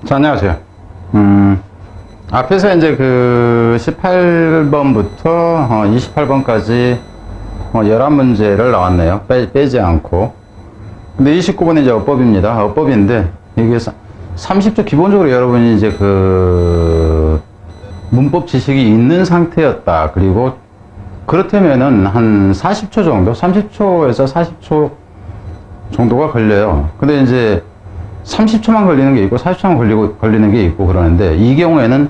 자, 안녕하세요. 앞에서 이제 그 18번부터 28번까지 11문제를 나왔네요. 빼지 않고. 근데 29번은 이제 어법입니다. 어법인데, 이게 30초 기본적으로 여러분이 이제 그 문법 지식이 있는 상태였다. 그리고 그렇다면은 한 40초 정도, 30초에서 40초 정도가 걸려요. 근데 이제 30초만 걸리는 게 있고 40초만 걸리는 게 있고 그러는데, 이 경우에는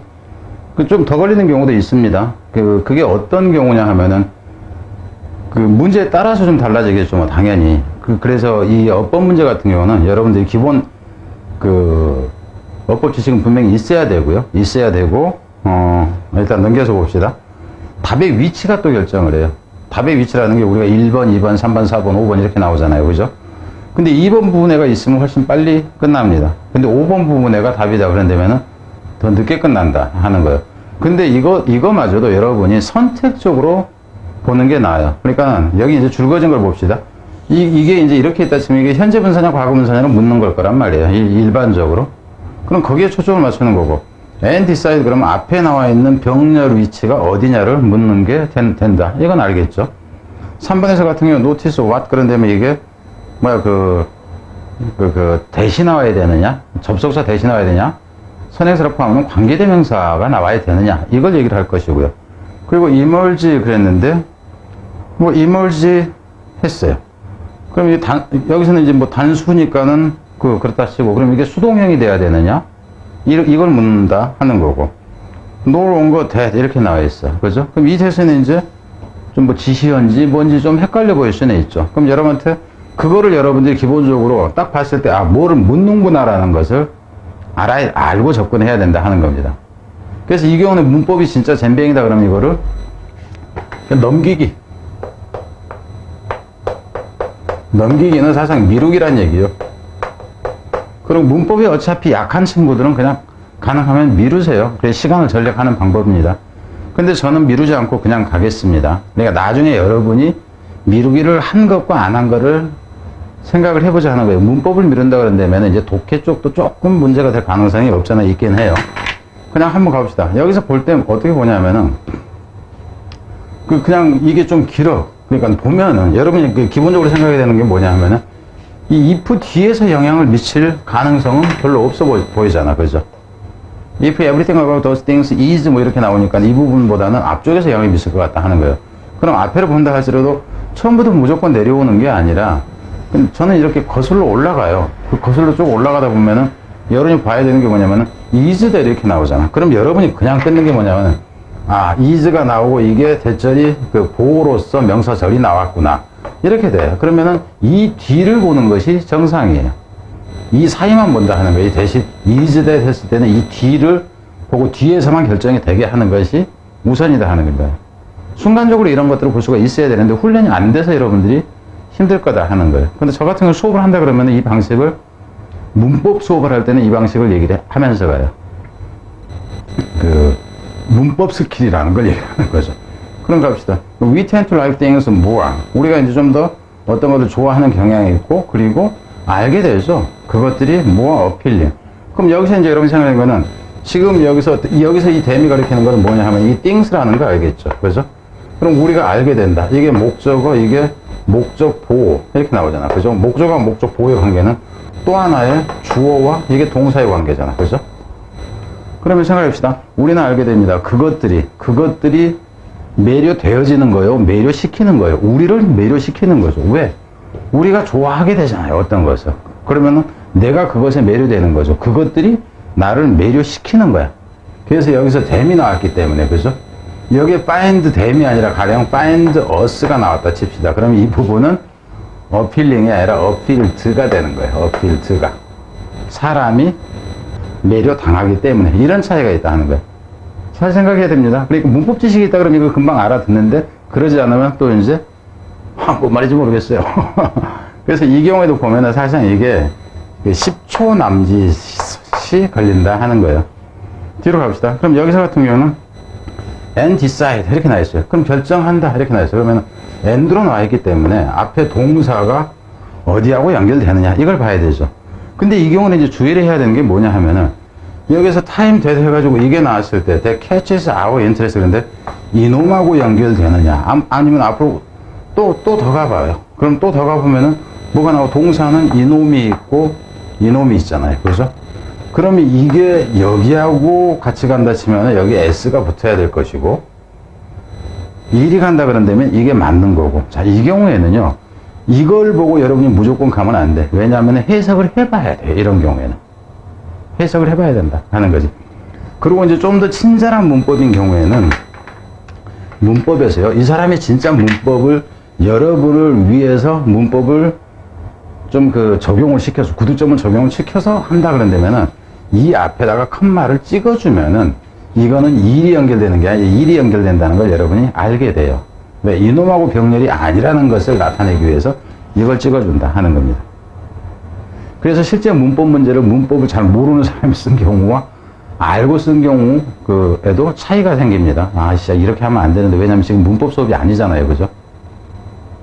좀 더 걸리는 경우도 있습니다. 그게 어떤 경우냐 하면은 그 문제에 따라서 좀 달라지겠죠, 뭐 당연히. 그래서 이 어법 문제 같은 경우는 여러분들이 기본 그 어법 지식은 분명히 있어야 되고요. 있어야 되고, 일단 넘겨서 봅시다. 답의 위치가 또 결정을 해요. 답의 위치라는 게 우리가 1번, 2번, 3번, 4번, 5번 이렇게 나오잖아요. 그죠? 근데 2번 부분에가 있으면 훨씬 빨리 끝납니다. 근데 5번 부분에가 답이다 그런다면은 더 늦게 끝난다 하는 거예요. 근데 이거마저도 여러분이 선택적으로 보는 게 나아요. 그러니까 여기 이제 줄거진 걸 봅시다. 이게 이제 이렇게 있다 치면 이게 현재 분사냐 과거 분사냐를 묻는 걸 거란 말이에요. 일반적으로. 그럼 거기에 초점을 맞추는 거고. and decide 그러면 앞에 나와 있는 병렬 위치가 어디냐를 묻는 게 된다. 이건 알겠죠? 3번에서 같은 경우 notice what 그런다면 이게 뭐야 대시 나와야 되느냐? 접속사 대시 나와야 되냐? 선행사를 포함하는 관계대명사가 나와야 되느냐? 이걸 얘기를 할 것이고요. 그리고 emerge 그랬는데 뭐 emerge 했어요. 그럼 여기서는 이제 뭐 단수니까는 그렇다 치고, 그럼 이게 수동형이 돼야 되느냐? 이걸 묻는다 하는 거고. nor on 거 that 이렇게 나와 있어. 그죠? 그럼 이 대신에 이제 좀 뭐 지시현지 뭔지 좀 헷갈려 보일 수는 있죠. 그럼 여러분한테 그거를 여러분들이 기본적으로 딱 봤을 때, 뭐를 묻는구나라는 것을 알고 접근해야 된다 하는 겁니다. 그래서 이 경우는 문법이 진짜 젬병이다 그러면 이거를 넘기기는 사실상 미루기란 얘기죠. 그리고 문법이 어차피 약한 친구들은 그냥 가능하면 미루세요. 그래서 시간을 절약하는 방법입니다. 근데 저는 미루지 않고 그냥 가겠습니다. 그러니까 나중에 여러분이 미루기를 한 것과 안 한 거를 생각을 해보자 하는 거예요. 문법을 미룬다 그런다면 이제 독해 쪽도 조금 문제가 될 가능성이 없잖아 있긴 해요. 그냥 한번 가봅시다. 여기서 볼 때 어떻게 보냐면은 그냥 이게 좀 길어. 그러니까 보면은 여러분이 기본적으로 생각해야 되는 게 뭐냐 하면은 이 if 뒤에서 영향을 미칠 가능성은 별로 없어 보이잖아. 그죠? if everything about those things is 뭐 이렇게 나오니까 이 부분보다는 앞쪽에서 영향을 미칠 것 같다 하는 거예요. 그럼 앞에를 본다 할지라도 처음부터 무조건 내려오는 게 아니라 저는 이렇게 거슬러 올라가요. 거슬러 쭉 올라가다 보면은 여러분이 봐야 되는 게 뭐냐면은 is다 이렇게 나오잖아. 그럼 여러분이 그냥 끊는 게 뭐냐면은 is가 나오고 이게 대절이 보호로서 명사절이 나왔구나. 이렇게 돼요. 그러면은 이 뒤를 보는 것이 정상이에요. 이 사이만 본다 하는 거예요. 대신 is that 했을 때는 이 뒤를 보고 뒤에서만 결정이 되게 하는 것이 우선이다 하는 거예요. 순간적으로 이런 것들을 볼 수가 있어야 되는데 훈련이 안 돼서 여러분들이 힘들 거다 하는 거예요. 근데 저 같은 경우 수업을 한다 그러면 이 방식을 문법 수업을 할 때는 이 방식을 얘기를 하면서 가요. 문법 스킬이라는 걸 얘기하는 거죠. 그럼 갑시다. We tend to like things more. 우리가 이제 좀 더 어떤 것을 좋아하는 경향이 있고, 그리고 알게 되죠. 그것들이 more appealing. 그럼 여기서 이제 여러분 생각하는 거는 지금 여기서 이 대미 가리키는 거는 뭐냐 하면 이 things라는 거 알겠죠. 그죠? 그럼 우리가 알게 된다. 이게 목적어, 이게 목적 보호 이렇게 나오잖아. 그죠? 목적어와 목적 보호의 관계는 또 하나의 주어와 이게 동사의 관계잖아. 그죠? 그러면 생각해봅시다. 우리는 알게 됩니다. 그것들이 매료되어지는 거예요? 매료시키는 거예요? 우리를 매료시키는 거죠. 왜? 우리가 좋아하게 되잖아요. 어떤 것을. 그러면은 내가 그것에 매료되는 거죠. 그것들이 나를 매료시키는 거야. 그래서 여기서 them이 나왔기 때문에. 그죠? 여기에 find them이 아니라 가령 find us가 나왔다 칩시다. 그럼 이 부분은 appealing이 아니라 appealed가 되는 거예요. appealed가. 사람이 매료당하기 때문에 이런 차이가 있다는 거예요. 잘 생각해야 됩니다. 그러니까 문법 지식이 있다 그러면 이거 금방 알아듣는데 그러지 않으면 또 이제 뭔 말인지 모르겠어요. 그래서 이 경우에도 보면은 사실상 이게 10초 남짓이 걸린다 하는 거예요. 뒤로 갑시다. 그럼 여기서 같은 경우는 and decide 이렇게 나와 있어요. 그럼 결정한다 이렇게 나와 있어요. 그러면 and로 나와 있기 때문에 앞에 동사가 어디하고 연결되느냐 이걸 봐야 되죠. 근데 이 경우는 이제 주의를 해야 되는 게 뭐냐 하면은 여기서 time that 해가지고 이게 나왔을 때 that catches our interest 그런데 이놈하고 연결되느냐 아니면 앞으로 또 더 가봐요. 그럼 또 더 가보면은 뭐가 나오고 동사는 이놈이 있고 이놈이 있잖아요. 그죠? 그러면 이게 여기하고 같이 간다 치면 여기 s가 붙어야 될 것이고 일이 간다 그런다면 이게 맞는 거고. 자, 이 경우에는요. 이걸 보고 여러분이 무조건 가면 안 돼. 왜냐하면 해석을 해봐야 돼. 이런 경우에는. 해석을 해봐야 된다 하는 거지. 그리고 이제 좀 더 친절한 문법인 경우에는 문법에서요. 이 사람이 진짜 문법을 여러분을 위해서 문법을 좀 적용을 시켜서 구두점을 적용을 시켜서 한다 그런다면은 이 앞에다가 컴마를 찍어주면은 이거는 일이 연결되는 게 아니라 일이 연결된다는 걸 여러분이 알게 돼요. 왜? 이놈하고 병렬이 아니라는 것을 나타내기 위해서 이걸 찍어준다 하는 겁니다. 그래서 실제 문법 문제를 문법을 잘 모르는 사람이 쓴 경우와 알고 쓴 경우에도 차이가 생깁니다. 아, 진짜 이렇게 하면 안 되는데 왜냐면 지금 문법 수업이 아니잖아요. 그죠?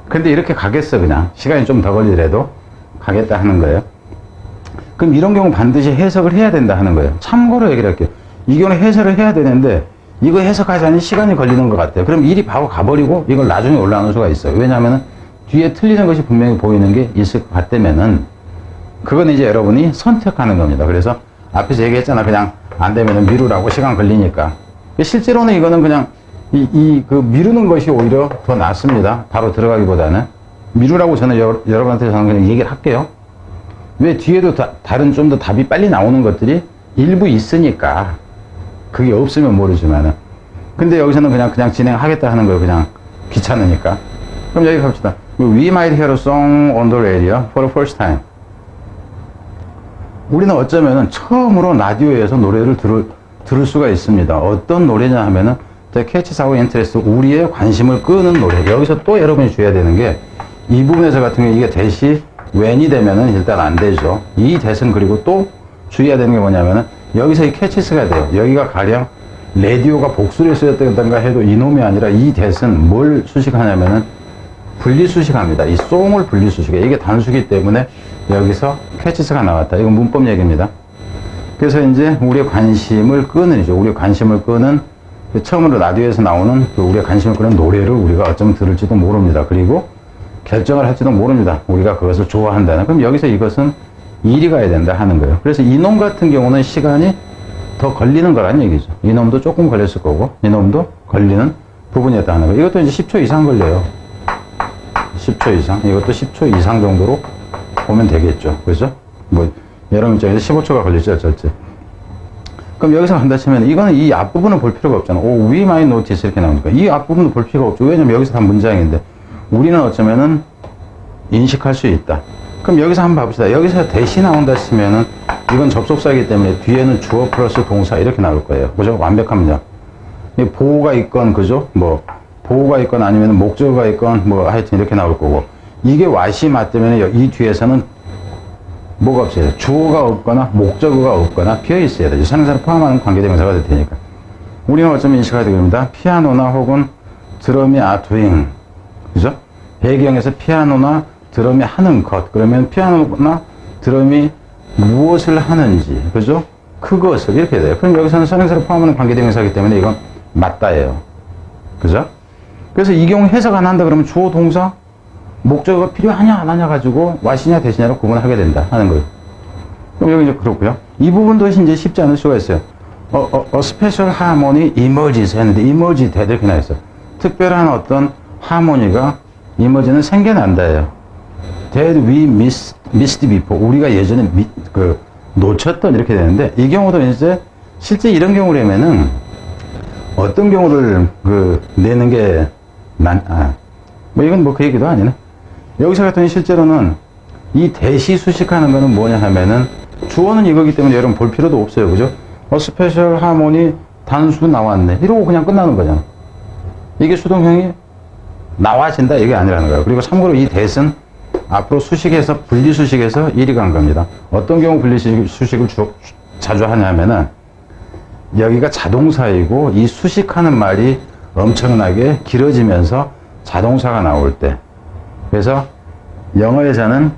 근데 이렇게 가겠어 그냥. 시간이 좀 더 걸리더라도 가겠다 하는 거예요. 그럼 이런 경우 반드시 해석을 해야 된다 하는 거예요. 참고로 얘기를 할게요. 이 경우는 해석을 해야 되는데 이거 해석하자니 시간이 걸리는 것 같아요. 그럼 일이 바로 가버리고 이걸 나중에 올라오는 수가 있어요. 왜냐하면 뒤에 틀리는 것이 분명히 보이는 게 있을 것 같다면은 그건 이제 여러분이 선택하는 겁니다. 그래서 앞에서 얘기했잖아. 그냥 안 되면은 미루라고 시간 걸리니까. 실제로는 이거는 그냥 미루는 것이 오히려 더 낫습니다. 바로 들어가기보다는. 미루라고 저는 여러분한테 저는 그냥 얘기를 할게요. 왜 뒤에도 다른 좀 더 답이 빨리 나오는 것들이 일부 있으니까. 그게 없으면 모르지만은. 근데 여기서는 그냥 진행하겠다 하는 거예요. 그냥 귀찮으니까. 그럼 여기 갑시다. We might hear a song on the radio for the first time. 우리는 어쩌면은 처음으로 라디오에서 노래를 들을 수가 있습니다. 어떤 노래냐 하면은 The catches our interest, 우리의 관심을 끄는 노래. 여기서 또 여러분이 주의해야 되는 게 이 부분에서 같은 경우 이게 대시 when이 되면은 일단 안 되죠. 이 대신 그리고 또 주의해야 되는 게 뭐냐면은 여기서 이 catches가 돼요. 여기가 가령 라디오가 복수를 쓰였다던가 해도 이놈이 아니라 이 대신 뭘 수식하냐면은 분리수식합니다. 이 송을 분리수식해. 이게 단수기 때문에 여기서 catches가 나왔다. 이건 문법 얘기입니다. 그래서 이제 우리의 관심을 끄는이죠. 우리의 관심을 끄는 처음으로 라디오에서 나오는 우리의 관심을 끄는 노래를 우리가 어쩌면 들을지도 모릅니다. 그리고 결정을 할지도 모릅니다. 우리가 그것을 좋아한다는. 그럼 여기서 이것은 일이 가야 된다 하는 거예요. 그래서 이놈 같은 경우는 시간이 더 걸리는 거라는 얘기죠. 이놈도 조금 걸렸을 거고 이놈도 걸리는 부분이었다 하는 거예요. 이것도 이제 10초 이상 걸려요. 10초 이상. 이것도 10초 이상 정도로 보면 되겠죠. 그죠? 뭐 여러분 입장에서 15초가 걸리죠. 어쩔지. 그럼 여기서 간다 치면 이거는 이 앞부분을 볼 필요가 없잖아. we might notice 이렇게 나오니까 이 앞부분도 볼 필요가 없죠. 왜냐면 여기서 다 문장인데 우리는 어쩌면은 인식할 수 있다. 그럼 여기서 한번 봐봅시다. 여기서 대시 나온다 치면은 이건 접속사이기 때문에 뒤에는 주어 플러스 동사 이렇게 나올 거예요. 그죠? 완벽한 문장. 보호가 있건 그죠? 뭐 보호가 있건 아니면 목적어가 있건 뭐 하여튼 이렇게 나올 거고 이게 what이 맞다면 이 뒤에서는 뭐가 없어요. 주어가 없거나 목적어가 없거나 비어 있어야 되죠. 상사를 포함하는 관계대명사가 될 테니까. 우리는 어쩌면 인식하게 됩니다. 피아노나 혹은 드럼이 are doing. 그죠? 배경에서 피아노나 드럼이 하는 것. 그러면 피아노나 드럼이 무엇을 하는지. 그죠? 그것을 이렇게 돼요. 그럼 여기서는 상사를 포함하는 관계대명사이기 때문에 이건 맞다예요. 그죠? 그래서 이 경우 해석 안 한다 그러면 주어 동사 목적어가 필요하냐 안 하냐 가지고 what이냐 대시냐로 구분하게 된다 하는 거예요. 그럼 여기 이제 그렇고요. 이 부분도 이제 쉽지 않을 수가 있어요. A special harmony emerges 했는데 emerge that 이렇게 나있어요. 특별한 어떤 하모니가 emerge는 생겨난다예요. That we missed before. 우리가 예전에 놓쳤던 이렇게 되는데 이 경우도 이제 실제 이런 경우라면은 어떤 경우를 내는 게 뭐 이건 뭐 그 얘기도 아니네. 여기서 같은 실제로는 이 대시 수식하는 거는 뭐냐 하면은 주어는 이거기 때문에 여러분 볼 필요도 없어요. 그죠? 스페셜 하모니 단수 나왔네. 이러고 그냥 끝나는 거잖아. 이게 수동형이 나와진다 이게 아니라는 거예요. 그리고 참고로 이 대신 앞으로 수식에서 분리수식에서 일이 간 겁니다. 어떤 경우 분리수식을 자주 하냐면은 여기가 자동사이고 이 수식하는 말이 엄청나게 길어지면서 자동사가 나올 때. 그래서 영어에서는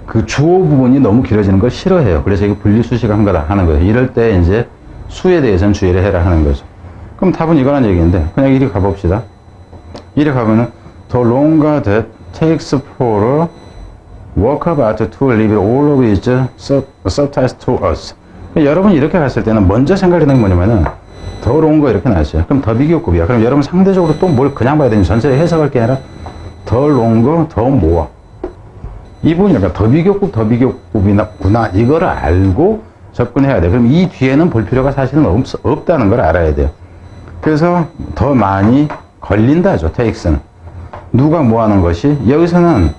그 주어 부분이 너무 길어지는 걸 싫어해요. 그래서 이게 분리수식한 거다 하는 거예요. 이럴 때 이제 수에 대해서는 주의를 해라 하는 거죠. 그럼 답은 이거란 얘기인데, 그냥 이리 가봅시다. 이리 가면은, the longer that takes for a worker to reveal all of its subtitles to us. 여러분이 이렇게 갔을 때는 먼저 생각하는 게 뭐냐면은, 더 longer 이렇게 나왔어요. 그럼 더 비교급이야. 그럼 여러분 상대적으로 또 뭘 그냥 봐야 되는지 전체를 해석할 게 아니라, 더 longer, 더 more. 이 부분이 약간 더 비교급이구나. 이거를 알고 접근해야 돼. 그럼 이 뒤에는 볼 필요가 사실은 없다는 걸 알아야 돼요. 그래서 더 많이 걸린다죠. takes는. 누가 뭐 하는 것이, 여기서는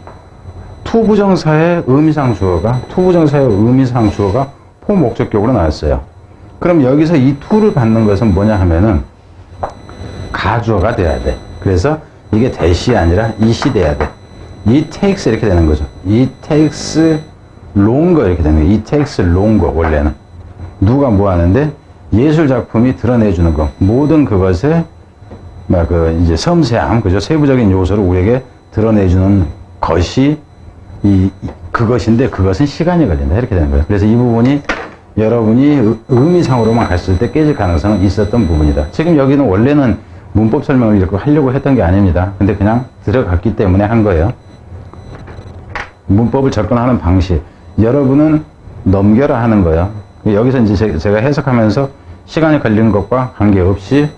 투부정사의 의미상주어가 포목적격으로 나왔어요. 그럼 여기서 이 to를 받는 것은 뭐냐 하면은 가주어가 돼야 돼. 그래서 이게 that이 아니라 it이 돼야 돼. it takes 이렇게 되는 거죠. it takes longer 이렇게 되는 거예요. it takes longer 원래는. 누가 뭐 하는데 예술 작품이 드러내주는 것, 모든 그것의 이제 섬세함, 그죠? 세부적인 요소를 우리에게 드러내주는 것이 그것인데 그것은 시간이 걸린다 이렇게 되는 거예요. 그래서 이 부분이 여러분이 의미상으로만 갔을 때 깨질 가능성은 있었던 부분이다. 지금 여기는 원래는 문법 설명을 이렇게 하려고 했던 게 아닙니다. 근데 그냥 들어갔기 때문에 한 거예요. 문법을 접근하는 방식, 여러분은 넘겨라 하는 거예요. 여기서 이제 제가 해석하면서 시간이 걸리는 것과 관계없이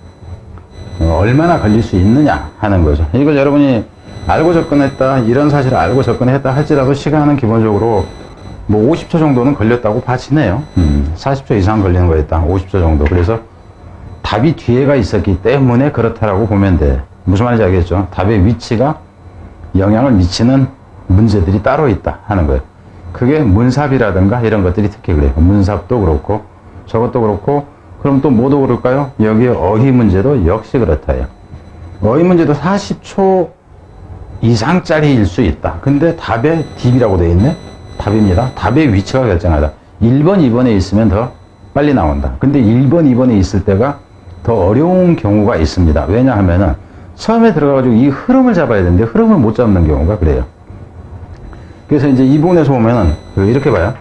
얼마나 걸릴 수 있느냐 하는 거죠. 이걸 여러분이 알고 접근했다, 이런 사실을 알고 접근했다 할지라도 시간은 기본적으로 뭐 50초 정도는 걸렸다고 봐지네요. 40초 이상 걸리는 거였다. 50초 정도. 그래서 답이 뒤에가 있었기 때문에 그렇다라고 보면 돼. 무슨 말인지 알겠죠? 답의 위치가 영향을 미치는 문제들이 따로 있다 하는 거예요. 그게 문삽이라든가 이런 것들이 특히 그래요. 문삽도 그렇고 저것도 그렇고, 그럼 또 뭐도 그럴까요? 여기에 어휘 문제도 역시 그렇다요. 어휘 문제도 40초 이상짜리일 수 있다. 근데 답에 딥이라고 되어 있네? 답입니다. 답의 위치가 결정하다. 1번, 2번에 있으면 더 빨리 나온다. 근데 1번, 2번에 있을 때가 더 어려운 경우가 있습니다. 왜냐하면은 처음에 들어가가지고 이 흐름을 잡아야 되는데 흐름을 못 잡는 경우가 그래요. 그래서 이제 이 부분에서 보면은 이렇게 봐요.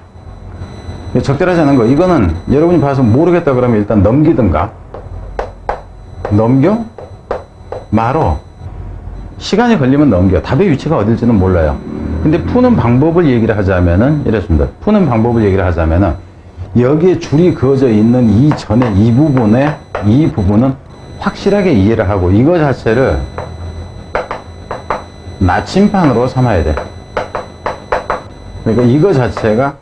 적절하지 않은 거. 이거는 여러분이 봐서 모르겠다 그러면 일단 넘기든가, 넘겨? 말어. 시간이 걸리면 넘겨. 답의 위치가 어딜지는 몰라요. 근데 푸는 방법을 얘기를 하자면은 이렇습니다. 푸는 방법을 얘기를 하자면은 여기에 줄이 그어져 있는 이 전에 이 부분은 확실하게 이해를 하고 이거 자체를 나침판으로 삼아야 돼. 그러니까 이거 자체가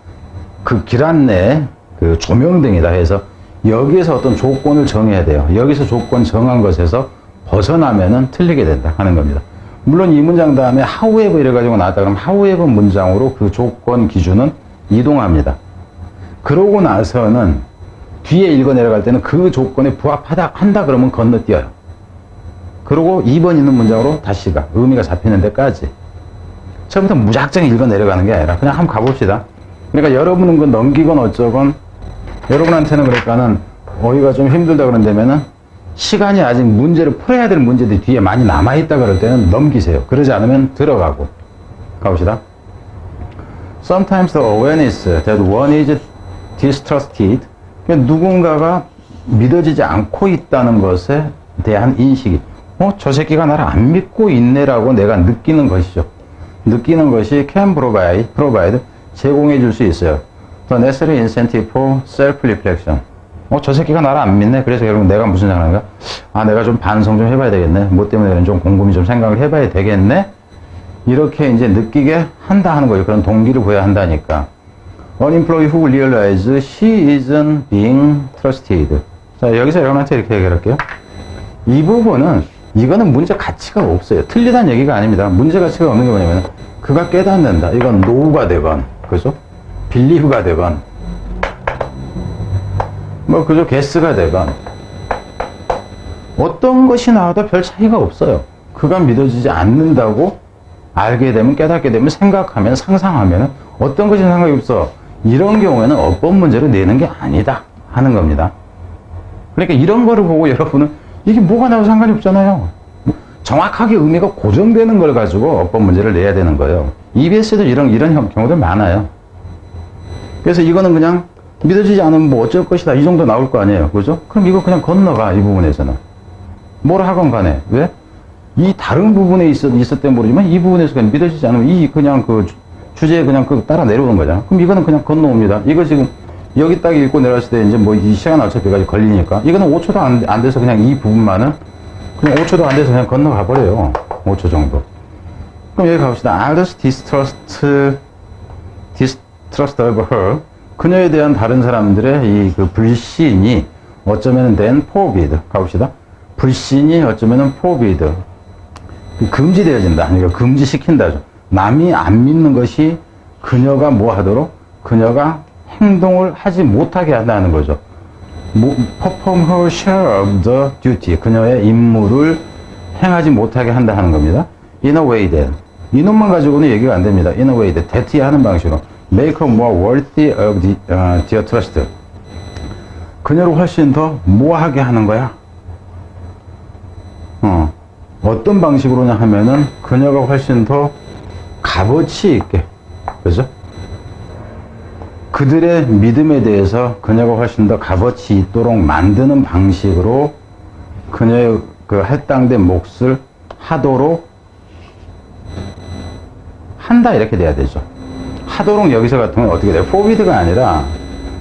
그 길 안내 그 조명등이다 해서 여기에서 어떤 조건을 정해야 돼요. 여기서 조건 정한 것에서 벗어나면은 틀리게 된다 하는 겁니다. 물론 이 문장 다음에 however 이래가지고 나왔다 그러면 however 문장으로 그 조건 기준은 이동합니다. 그러고 나서는 뒤에 읽어 내려갈 때는 그 조건에 한다 그러면 건너뛰어요. 그리고 2번 있는 문장으로 다시 가. 의미가 잡히는 데까지. 처음부터 무작정 읽어 내려가는 게 아니라 그냥 한번 가봅시다. 그러니까 여러분은 그 넘기건 어쩌건 여러분한테는 그러니까는 어휘가 좀 힘들다 그런다면은 시간이 아직 문제를 풀어야 될 문제들이 뒤에 많이 남아있다 그럴 때는 넘기세요. 그러지 않으면 들어가고. 가봅시다. Sometimes the awareness that one is distrusted, 누군가가 믿어지지 않고 있다는 것에 대한 인식이 저 새끼가 나를 안 믿고 있네라고 내가 느끼는 것이죠. 느끼는 것이 can provide 제공해 줄 수 있어요. The necessary incentive for self-reflection. 저 새끼가 나를 안 믿네. 그래서 여러분 내가 무슨 생각인가? 내가 좀 반성 좀 해봐야 되겠네. 뭐 때문에 좀 곰곰이 좀 생각을 해봐야 되겠네. 이렇게 이제 느끼게 한다 하는 거예요. 그런 동기를 보여야 한다니까. An employee who realizes she isn't being trusted. 자, 여기서 여러분한테 이렇게 얘기할게요. 이 부분은 이거는 문제 가치가 없어요. 틀리다는 얘기가 아닙니다. 문제 가치가 없는 게 뭐냐면 그가 깨닫는다. 이건 know가 되건, 그죠? believe가 되건, 그저 guess가 되건 어떤 것이 나와도 별 차이가 없어요. 그가 믿어지지 않는다고 알게 되면, 깨닫게 되면, 생각하면, 상상하면 어떤 것이 상관이 없어. 이런 경우에는 어법 문제로 내는 게 아니다 하는 겁니다. 그러니까 이런 거를 보고 여러분은 이게 뭐가 나와도 상관이 없잖아요. 정확하게 의미가 고정되는 걸 가지고 어법 문제를 내야 되는 거예요. EBS에도 이런 경우들 많아요. 그래서 이거는 그냥 믿어지지 않으면 뭐 어쩔 것이다. 이 정도 나올 거 아니에요. 그죠? 그럼 이거 그냥 건너가, 이 부분에서는. 뭘 하건 간에. 왜? 이 다른 부분에 있었대 모르지만 이 부분에서 그냥 믿어지지 않으면 이 그냥 그 주제에 그냥 그 따라 내려오는 거잖아. 그럼 이거는 그냥 건너옵니다. 이거 지금 여기 딱 읽고 내려왔을 때 이제 뭐 이 시간 어차피까지 걸리니까 이거는 5초도 안 돼서 그냥 이 부분만은 그냥 5초도 안 돼서 그냥 건너가 버려요. 5초 정도. 그럼 여기 가봅시다. Others distrust of her. 그녀에 대한 다른 사람들의 이 그 불신이 어쩌면은 then forbid. 가봅시다. 불신이 어쩌면은 forbid. 금지되어진다. 그러니까 금지시킨다죠. 남이 안 믿는 것이 그녀가 뭐 하도록? 그녀가 행동을 하지 못하게 한다는 거죠. perform her share of the duty. 그녀의 임무를 행하지 못하게 한다 하는 겁니다. In a way that. 이놈만 가지고는 얘기가 안 됩니다. In a way that. 대티하는 방식으로. Make her more worthy of their trust. 그녀를 훨씬 더 뭐하게 하는 거야? 어떤 방식으로냐 하면은 그녀가 훨씬 더 값어치 있게. 그죠? 그들의 믿음에 대해서 그녀가 훨씬 더 값어치 있도록 만드는 방식으로 그녀의 그 할당된 몫을 하도록 한다. 이렇게 돼야 되죠. 하도록 여기서 같은 건 어떻게 돼요? 포비드가 아니라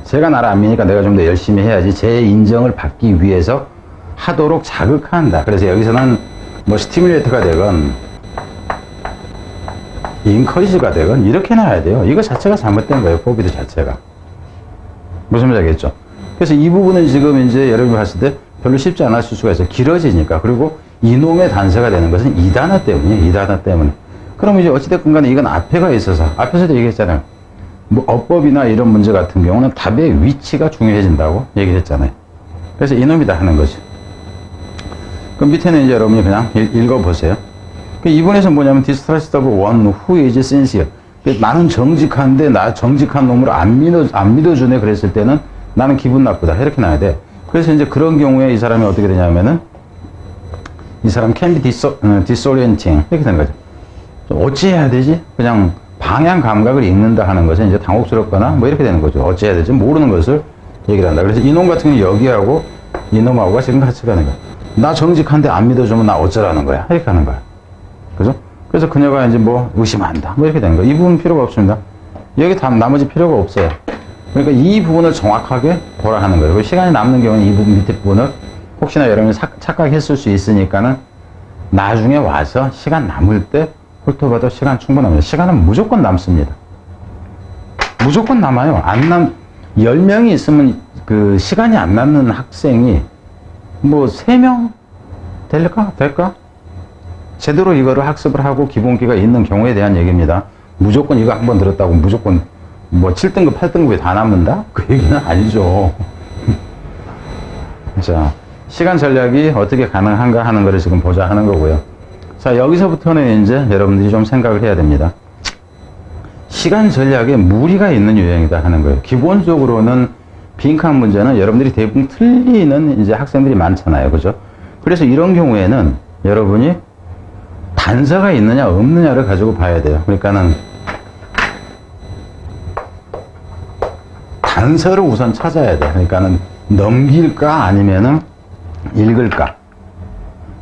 제가 나를 안 믿으니까 내가 좀 더 열심히 해야지 제 인정을 받기 위해서 하도록 자극한다. 그래서 여기서는 뭐 스티뮬레이터가 되건 인커리지가 되건 이렇게 나와야 돼요. 이거 자체가 잘못된 거예요. 포비드 자체가. 무슨 말인지 알겠죠? 그래서 이 부분은 지금 이제 여러분이 봤을 때 별로 쉽지 않았을 수가 있어요. 길어지니까. 그리고 이놈의 단서가 되는 것은 이 단어 때문이에요. 이 단어 때문에. 그럼 이제 어찌됐건 간에 이건 앞에가 있어서, 앞에서도 얘기했잖아요. 뭐 어법이나 이런 문제 같은 경우는 답의 위치가 중요해진다고 얘기했잖아요. 그래서 이놈이다 하는 거죠. 그럼 밑에는 이제 여러분이 그냥 읽어보세요. 이분에서 뭐냐면 distrust of one who is sincere. 나는 정직한데 나 정직한 놈을 안 믿어주네 그랬을 때는 나는 기분 나쁘다. 이렇게 나야 돼. 그래서 이제 그런 경우에 이 사람이 어떻게 되냐면은 이 사람 can be disorienting. 이렇게 되는 거죠. 어찌해야 되지? 그냥 방향 감각을 잃는다 하는 것은 이제 당혹스럽거나 뭐 이렇게 되는 거죠. 어찌해야 되지? 모르는 것을 얘기를 한다. 그래서 이놈 같은 경우 여기하고 이놈하고가 지금 같이 가는 거야. 나 정직한데 안 믿어주면 나 어쩌라는 거야. 이렇게 하는 거야. 그죠? 그래서 그녀가 이제 뭐 의심한다. 뭐 이렇게 되는 거야. 이 부분 필요가 없습니다. 여기 다 나머지 필요가 없어요. 그러니까 이 부분을 정확하게 보라 하는 거예요. 시간이 남는 경우는 이 부분 밑에 부분을 혹시나 여러분이 착각했을 수 있으니까는 나중에 와서 시간 남을 때 훑어봐도 시간 충분합니다. 시간은 무조건 남습니다. 무조건 남아요. 10명이 있으면 그 시간이 안 남는 학생이 뭐 3명 될까? 제대로 이거를 학습을 하고 기본기가 있는 경우에 대한 얘기입니다. 무조건 이거 한번 들었다고 무조건 뭐 7등급, 8등급이 다 남는다? 그 얘기는 아니죠. 자, 시간 전략이 어떻게 가능한가 하는 거를 지금 보자 하는 거고요. 자, 여기서부터는 이제 여러분들이 좀 생각을 해야 됩니다. 시간 전략에 무리가 있는 유형이다 하는 거예요. 기본적으로는 빈칸 문제는 여러분들이 대부분 틀리는 이제 학생들이 많잖아요. 그죠? 그래서 이런 경우에는 여러분이 단서가 있느냐 없느냐를 가지고 봐야 돼요. 그러니까는 단서를 우선 찾아야 돼. 그러니까는 넘길까 아니면은 읽을까.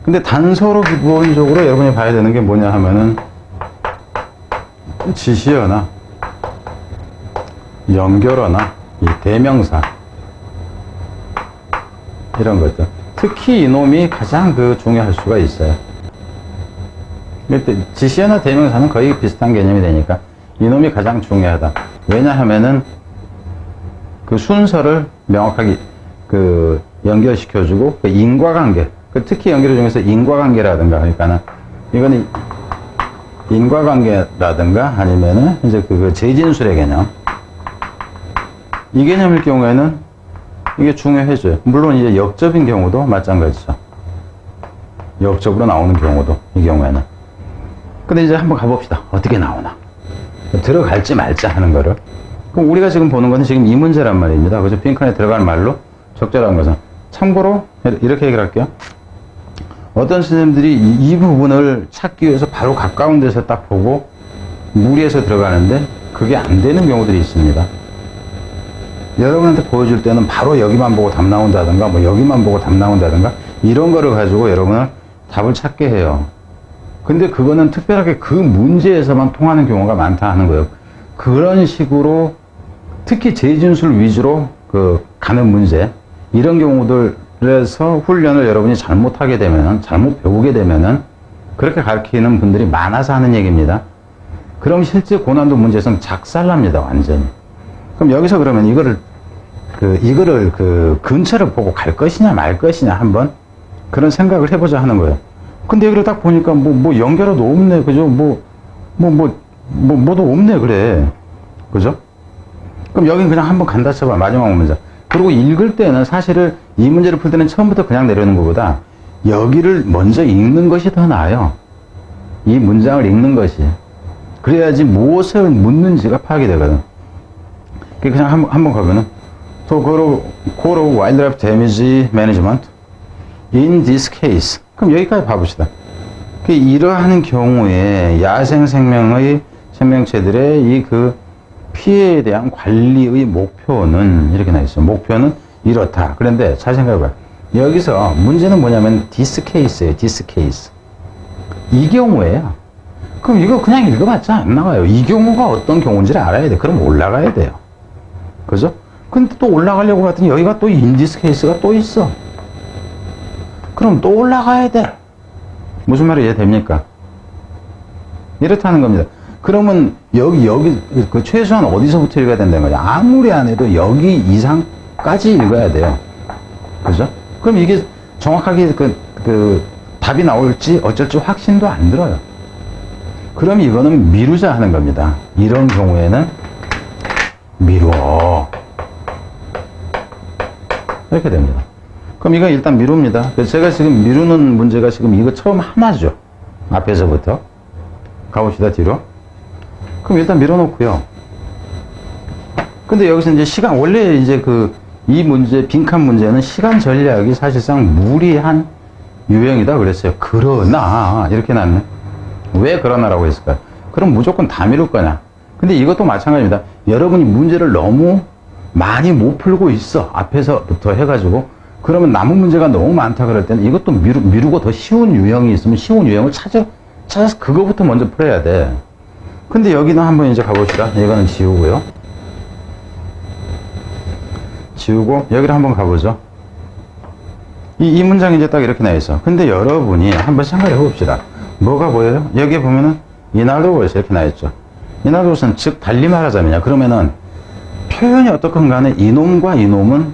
근데 단서로 기본적으로 여러분이 봐야 되는 게 뭐냐 하면은 지시어나 연결어나 이 대명사 이런 것들. 특히 이놈이 가장 중요할 수가 있어요. 지시어나 대명사는 거의 비슷한 개념이 되니까 이놈이 가장 중요하다. 왜냐하면은 그 순서를 명확하게 연결시켜주고 인과관계, 특히 연결 중에서 인과관계라든가, 그러니까는 이거는 인과관계라든가 아니면은 이제 재진술의 개념, 이 개념일 경우에는 이게 중요해져요. 물론 이제 역접인 경우도 마찬가지죠. 역접으로 나오는 경우도 이 경우에는. 근데 이제 한번 가봅시다. 어떻게 나오나. 들어갈지 말자 하는 거를. 그럼 우리가 지금 보는 것은 지금 이 문제란 말입니다. 그죠? 빈칸에 들어갈 말로 적절한 것은. 참고로, 이렇게 얘기를 할게요. 어떤 선생님들이 이 부분을 찾기 위해서 바로 가까운 데서 딱 보고 무리해서 들어가는데 그게 안 되는 경우들이 있습니다. 여러분한테 보여줄 때는 바로 여기만 보고 답 나온다든가 뭐 여기만 보고 답 나온다든가 이런 거를 가지고 여러분을 답을 찾게 해요. 근데 그거는 특별하게 그 문제에서만 통하는 경우가 많다 하는 거예요. 그런 식으로 특히 재진술 위주로 가는 문제 이런 경우들에서 훈련을 여러분이 잘못하게 되면은 잘못 배우게 되면은 그렇게 가르치는 분들이 많아서 하는 얘기입니다. 그럼 실제 고난도 문제에서는 작살납니다, 완전히. 그럼 여기서 그러면 이거를 근처를 보고 갈 것이냐 말 것이냐 한번 그런 생각을 해보자 하는 거예요. 근데 여기를 딱 보니까 뭐 연결어도 없네, 그죠? 뭐도 없네, 그래. 그죠? 그럼 여긴 그냥 한번 간다 쳐봐, 마지막 문제. 그리고 읽을 때는 사실은 이 문제를 풀 때는 처음부터 그냥 내려오는 것보다 여기를 먼저 읽는 것이 더 나아요. 이 문장을 읽는 것이. 그래야지 무엇을 묻는지가 파악이 되거든. 그냥 한번 가면은, to go to wildlife damage management in this case. 그럼 여기까지 봐봅시다. 이러한 경우에 야생 생명체들의 이 피해에 대한 관리의 목표는 이렇게 나와 있어요. 목표는 이렇다. 그런데 잘 생각해봐요. 여기서 문제는 뭐냐면 this case예요. this case. 이 경우에요. 그럼 이거 그냥 읽어봤자 안 나와요. 이 경우가 어떤 경우인지를 알아야 돼. 그럼 올라가야 돼요. 그죠? 근데 또 올라가려고 봤더니 여기가 또 in this case가 또 있어. 그럼 또 올라가야 돼. 무슨 말이 이해됩니까? 이렇다는 겁니다. 그러면 여기 최소한 어디서부터 읽어야 된다는 거죠. 아무리 안 해도 여기 이상까지 읽어야 돼요. 그죠? 그럼 이게 정확하게 답이 나올지 어쩔지 확신도 안 들어요. 그럼 이거는 미루자 하는 겁니다. 이런 경우에는 미루어. 이렇게 됩니다. 그럼 이건 일단 미룹니다. 제가 지금 미루는 문제가 지금 이거 처음 하나죠. 앞에서부터. 가봅시다, 뒤로. 그럼 일단 밀어놓고요. 근데 여기서 이제 시간, 원래 이제 이 문제, 빈칸 문제는 시간 전략이 사실상 무리한 유형이다 그랬어요. 그러나, 이렇게 났네. 왜 그러나라고 했을까요? 그럼 무조건 다 미룰 거냐? 근데 이것도 마찬가지입니다. 여러분이 문제를 너무 많이 못 풀고 있어. 앞에서부터 해가지고. 그러면 남은 문제가 너무 많다 그럴 때는 이것도 미루고 더 쉬운 유형이 있으면 쉬운 유형을 찾아서 그거부터 먼저 풀어야 돼. 근데 여기는 한번 이제 가봅시다. 이거는 지우고요. 지우고 여기를 한번 가보죠. 이 문장이 이제 딱 이렇게 나와 있어. 근데 여러분이 한번 생각해 봅시다. 뭐가 보여요? 여기에 보면은 in other words 이렇게 나와 있죠. in other words는 즉 달리 말하자면요. 그러면은 표현이 어떻건 간에 이놈과 이놈은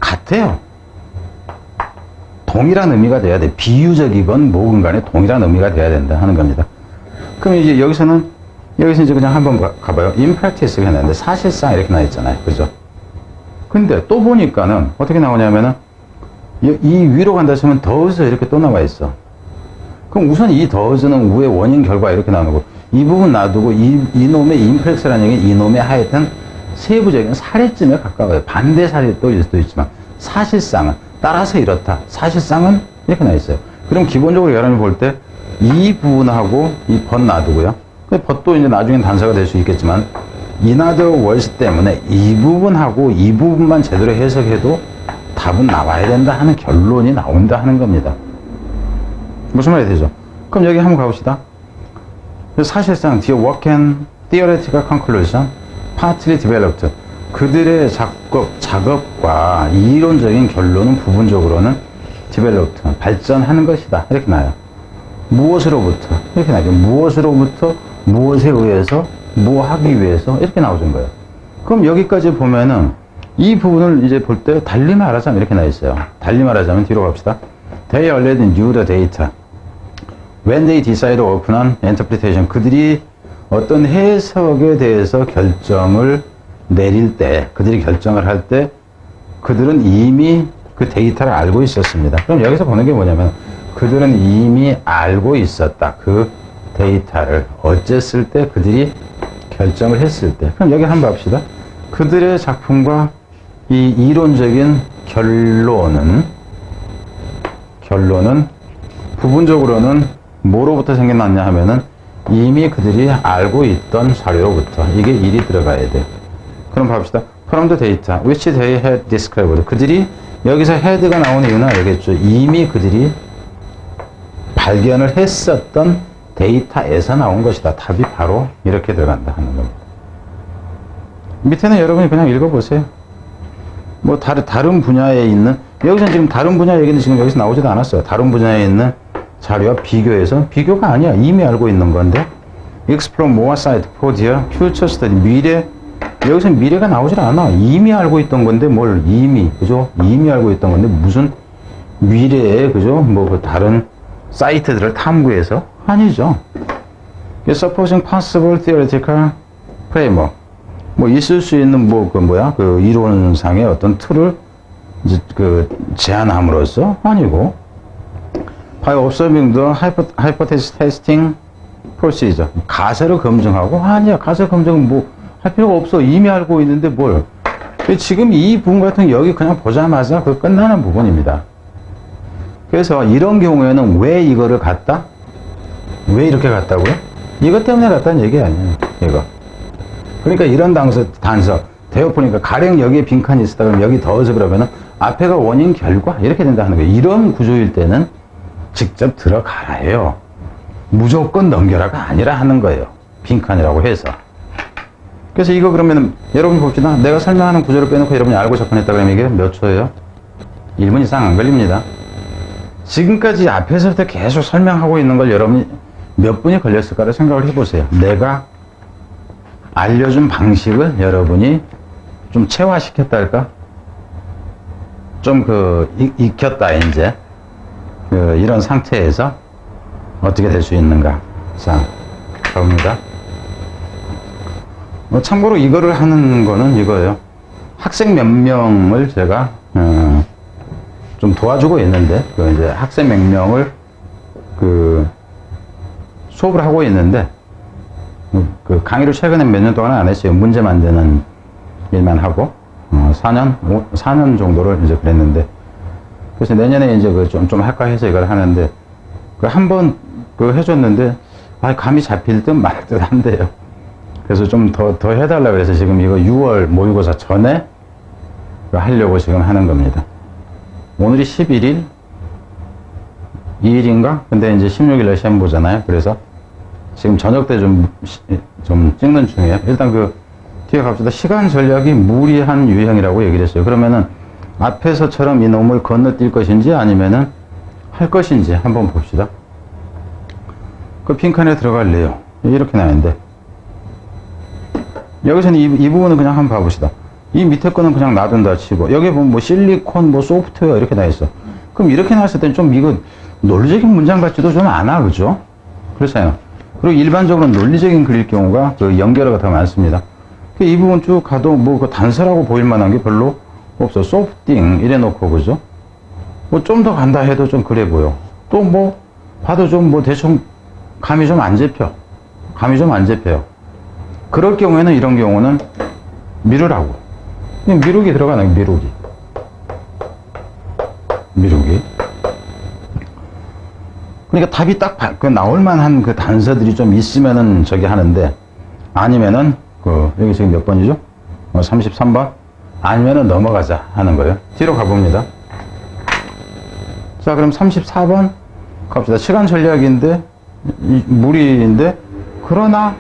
같아요. 동일한 의미가 돼야 돼. 비유적이건 뭐건 간에 동일한 의미가 돼야 된다 하는 겁니다. 그럼 이제 여기서 이제 그냥 한번 가봐요. in practice가 나왔는데 사실상 이렇게 나와 있잖아요. 그죠? 근데 또 보니까는 어떻게 나오냐면은 이 위로 간다 하면 does 이렇게 또 나와 있어. 그럼 우선 이 does는 우의 원인 결과 이렇게 나오는 거고 이 부분 놔두고 이놈의 impress라는 얘기 이놈의 하여튼 세부적인 사례쯤에 가까워요. 반대 사례일 수도 있지만 사실상은 따라서 이렇다. 사실상은 이렇게 나와 있어요. 그럼 기본적으로 여러분이 볼 때 이 부분하고 이 but 놔두고요. but도 이제 나중엔 단서가 될 수 있겠지만 in other words 때문에 이 부분하고 이 부분만 제대로 해석해도 답은 나와야 된다 하는 결론이 나온다 하는 겁니다. 무슨 말이 되죠? 그럼 여기 한번 가봅시다. 사실상 the work and theoretical conclusion partly developed. 그들의 작업과 이론적인 결론은 부분적으로는 developed, 발전하는 것이다. 이렇게 나와요. 무엇으로부터? 이렇게 나와요. 무엇으로부터, 무엇에 의해서, 뭐 하기 위해서, 이렇게 나오는 거예요. 그럼 여기까지 보면은 이 부분을 이제 볼 때 달리 말하자면 이렇게 나와 있어요. 달리 말하자면 뒤로 갑시다. They already knew the data. When they decided to open an interpretation. 그들이 어떤 해석에 대해서 결정을 내릴 때, 그들이 결정을 할 때, 그들은 이미 그 데이터를 알고 있었습니다. 그럼 여기서 보는 게 뭐냐면, 그들은 이미 알고 있었다. 그 데이터를 어쨌을 때, 그들이 결정을 했을 때. 그럼 여기 한번 봅시다. 그들의 작품과 이 이론적인 결론은 부분적으로는 뭐로부터 생겨났냐 하면은 이미 그들이 알고 있던 자료로부터 이게 일이 들어가야 돼. 그럼 봅시다. From the data which they had described. 그들이 여기서 had가 나오는 이유는 알겠죠. 이미 그들이 발견을 했었던 데이터에서 나온 것이다. 답이 바로 이렇게 들어간다 하는 겁니다. 밑에는 여러분이 그냥 읽어보세요. 뭐 다른 분야에 있는, 여기서는 지금 다른 분야 얘기는 지금 여기서 나오지도 않았어요. 다른 분야에 있는 자료와 비교해서, 비교가 아니야. 이미 알고 있는 건데 explore more site for their future study. 미래, 여기서 미래가 나오질 않아. 이미 알고 있던 건데 뭘 이미, 그죠? 이미 알고 있던 건데 무슨 미래에, 그죠? 뭐 그 다른 사이트들을 탐구해서 아니죠. supposing possible theoretical framework. 뭐 있을 수 있는 그 이론상의 어떤 틀을 이제 제안함으로써 아니고 by observing the hypothesis testing procedure. 가설을 검증하고 아니야. 가설 검증은 뭐 할 필요가 없어. 이미 알고 있는데 뭘. 지금 이 부분 같은 경우 여기 그냥 보자마자 그 끝나는 부분입니다. 그래서 이런 경우에는 왜 이거를 갖다? 왜 이렇게 갔다고요? 이것 때문에 갔다는 얘기 아니에요. 이거. 그러니까 이런 단서 대어보니까 가령 여기에 빈칸이 있었다 그러면 여기 더해서 그러면은 앞에가 원인 결과 이렇게 된다 하는 거예요. 이런 구조일 때는 직접 들어가라 해요. 무조건 넘겨라가 아니라 하는 거예요. 빈칸이라고 해서. 그래서 이거 그러면은 여러분 봅시다. 내가 설명하는 구조를 빼놓고 여러분이 알고 접근했다 그러면 이게 몇 초예요? 1분 이상 안 걸립니다. 지금까지 앞에서부터 계속 설명하고 있는 걸 여러분이 몇 분이 걸렸을까를 생각을 해보세요. 내가 알려준 방식을 여러분이 좀 체화시켰다 할까? 좀 익혔다, 이제. 이런 상태에서 어떻게 될 수 있는가. 자, 가봅니다. 참고로 이거를 하는 거는 이거예요. 학생 몇 명을 제가, 좀 도와주고 있는데, 이제 학생 몇 명을 수업을 하고 있는데, 강의를 최근에 몇 년 동안 안 했어요. 문제 만드는 일만 하고, 4년 정도를 이제 그랬는데, 그래서 내년에 이제 좀 할까 해서 이걸 하는데, 한번 해줬는데, 감이 잡힐 듯 말 듯 한데요. 그래서 좀 더 해달라고 해서 지금 이거 6월 모의고사 전에 하려고 지금 하는 겁니다. 오늘이 11일? 2일인가? 근데 이제 16일날 시험 보잖아요. 그래서 지금 저녁 때 좀 찍는 중이에요. 일단 뒤에 갑시다. 시간 전략이 무리한 유형이라고 얘기를 했어요. 그러면은 앞에서처럼 이 놈을 건너뛸 것인지 아니면은 할 것인지 한번 봅시다. 빈칸에 들어갈래요. 이렇게 나는데 여기서는 이 부분은 그냥 한번 봐봅시다. 이 밑에 거는 그냥 놔둔다 치고 여기 보면 뭐 실리콘 뭐 소프트웨어 이렇게 나와 있어. 그럼 이렇게 나왔을 때는 좀 이거 논리적인 문장 같지도 좀 않아, 그죠? 그렇잖아요. 그리고 일반적으로 논리적인 글일 경우가 연결어가 더 많습니다. 이 부분 쭉 가도 단서라고 보일 만한 게 별로 없어. 소프팅 이래 놓고, 그죠? 좀 더 간다 해도 좀 그래 보여. 또 봐도 좀 대충 감이 좀 안 잡혀. 감이 좀 안 잡혀요. 그럴 경우에는 이런 경우는 미루라고. 그냥 미루기 들어가네, 미루기. 그러니까 답이 딱 나올 만한 단서들이 좀 있으면은 하는데, 아니면은, 여기 지금 몇 번이죠? 33번? 아니면은 넘어가자 하는 거예요. 뒤로 가봅니다. 자, 그럼 34번 갑시다. 시간 전략인데, 무리인데, 그러나,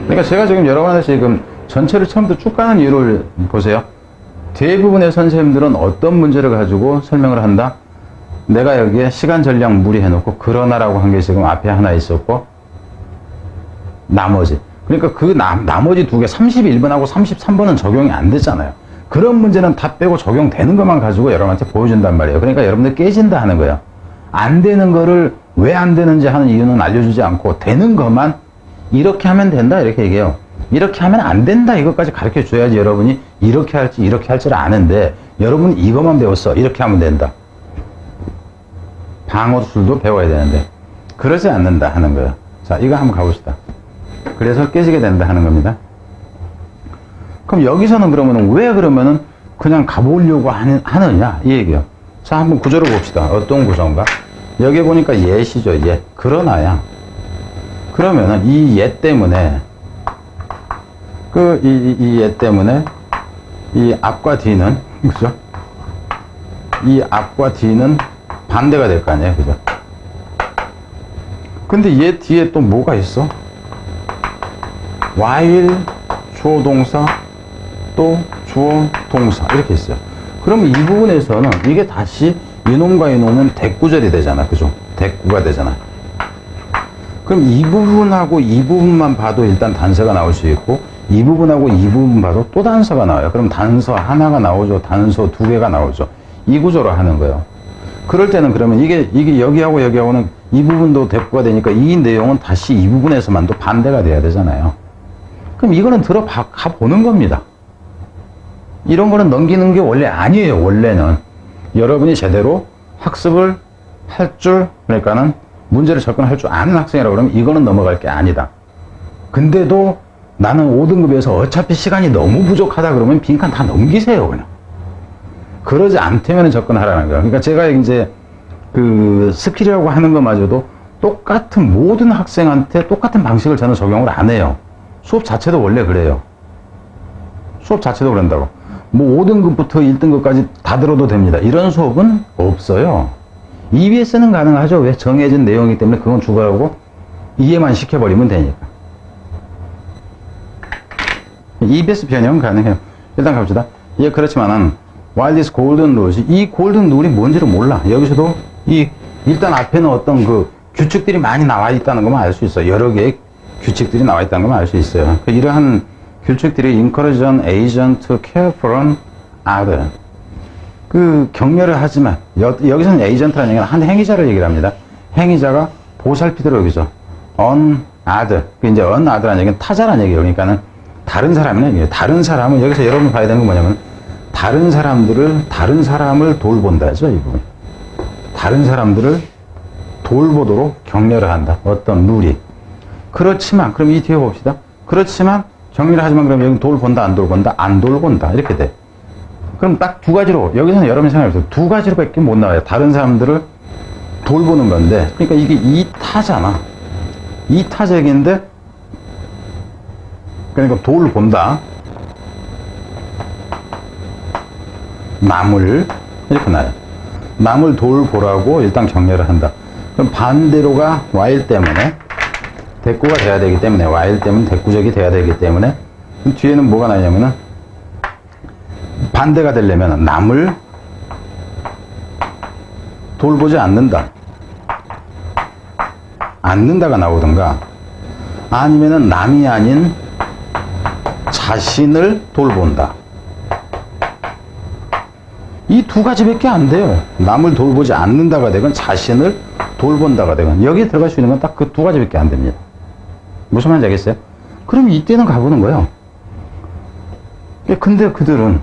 그러니까 제가 지금 여러분한테 지금 전체를 처음부터 쭉 가는 이유를 보세요. 대부분의 선생님들은 어떤 문제를 가지고 설명을 한다? 내가 여기에 시간 전략 무리해놓고, 그러나라고 한 게 지금 앞에 하나 있었고, 나머지. 그러니까 나머지 두 개, 31번하고 33번은 적용이 안 됐잖아요. 그런 문제는 다 빼고 적용되는 것만 가지고 여러분한테 보여준단 말이에요. 그러니까 여러분들 깨진다 하는 거예요. 안 되는 거를 왜 안 되는지 하는 이유는 알려주지 않고, 되는 것만 이렇게 하면 된다 이렇게 얘기해요. 이렇게 하면 안 된다 이것까지 가르쳐 줘야지 여러분이 이렇게 할지 이렇게 할지를 아는데, 여러분이 이것만 배웠어. 이렇게 하면 된다. 방어술도 배워야 되는데 그러지 않는다 하는 거예요. 자, 이거 한번 가봅시다. 그래서 깨지게 된다 하는 겁니다. 그럼 여기서는 왜 그냥 가보려고 하느냐 이 얘기예요. 자, 한번 구조를 봅시다. 어떤 구조인가? 여기 보니까 yet이죠, yet. 그러나야. 그러면은 이 yet 때문에, 이 yet 때문에, 이 앞과 뒤는, 그죠? 이 앞과 뒤는 반대가 될 거 아니에요, 그죠? 근데 얘 뒤에 또 뭐가 있어? while 주어 동사 또 주어 동사 이렇게 있어요. 그럼 이 부분에서는 이게 다시 이놈과 이놈은 대꾸절이 되잖아, 그죠? 대꾸가 되잖아. 그럼 이 부분하고 이 부분만 봐도 일단 단서가 나올 수 있고, 이 부분하고 이 부분 봐도 또 단서가 나와요. 그럼 단서 하나가 나오죠, 단서 두 개가 나오죠. 이 구조로 하는 거예요. 그럴 때는 그러면 이게 여기하고 여기하고는 이 부분도 대꾸가 되니까 이 내용은 다시 이 부분에서만도 반대가 돼야 되잖아요. 그럼 이거는 들어가 보는 겁니다. 이런 거는 넘기는 게 원래 아니에요, 원래는. 여러분이 제대로 학습을 할 줄, 그러니까는 문제를 접근할 줄 아는 학생이라고 그러면 이거는 넘어갈 게 아니다. 근데도 나는 5등급에서 어차피 시간이 너무 부족하다 그러면 빈칸 다 넘기세요, 그냥. 그러지 않다면 접근하라는 거예요. 그러니까 제가 이제 그 스킬이라고 하는 것마저도 똑같은 모든 학생한테 똑같은 방식을 저는 적용을 안 해요. 수업 자체도 원래 그래요. 수업 자체도 그런다고. 뭐 5등급부터 1등급까지 다 들어도 됩니다. 이런 수업은 없어요. EBS는 가능하죠. 왜? 정해진 내용이기 때문에 그건 주고하고 이해만 시켜버리면 되니까. EBS 변형은 가능해요. 일단 갑시다. 예, 그렇지만은 while this golden rules, 이 골든 룰이 뭔지를 몰라. 여기서도 일단 앞에는 어떤 그 규칙들이 많이 나와 있다는 것만 알 수 있어요. 여러 개의 규칙들이 나와 있다는 것만 알 수 있어요. 이러한 규칙들이 encourage an agent to care for an other. 격려를 하지만, 여기서는 에이전트라는 얘기는 한 행위자를 얘기를 합니다. 행위자가 보살피도록 여기죠. on other. 이제 on other라는 얘기는 타자라는 얘기예요. 그러니까는 다른 사람이라는 얘기예요. 다른 사람은, 여기서 여러분 봐야 되는 건 뭐냐면, 다른 사람을 돌본다죠, 이 부분. 다른 사람들을 돌보도록 격려를 한다. 어떤 룰이. 그렇지만, 그럼 이 뒤에 봅시다. 그렇지만, 격려를 하지만 그럼 여기 돌본다, 안 돌본다? 안 돌본다. 이렇게 돼. 그럼 딱 두 가지로, 여기서는 여러분이 생각해보세요. 두 가지로 밖에 못 나와요. 다른 사람들을 돌보는 건데, 그러니까 이게 이타잖아. 이타적인데, 그러니까 돌본다. 남을, 이렇게 나요. 남을 돌보라고 일단 격려를 한다. 그럼 반대로가 while 때문에, 대꾸가 돼야 되기 때문에, while 때문에 대꾸적이 돼야 되기 때문에, 그럼 뒤에는 뭐가 나냐면은, 반대가 되려면 남을 돌보지 않는다. 않는다가 나오든가, 아니면은 남이 아닌 자신을 돌본다. 이 두 가지밖에 안 돼요. 남을 돌보지 않는다가 되건 자신을 돌본다가 되건 여기에 들어갈 수 있는 건 딱 그 두 가지밖에 안 됩니다. 무슨 말인지 알겠어요? 그럼 이때는 가보는 거예요. 근데 그들은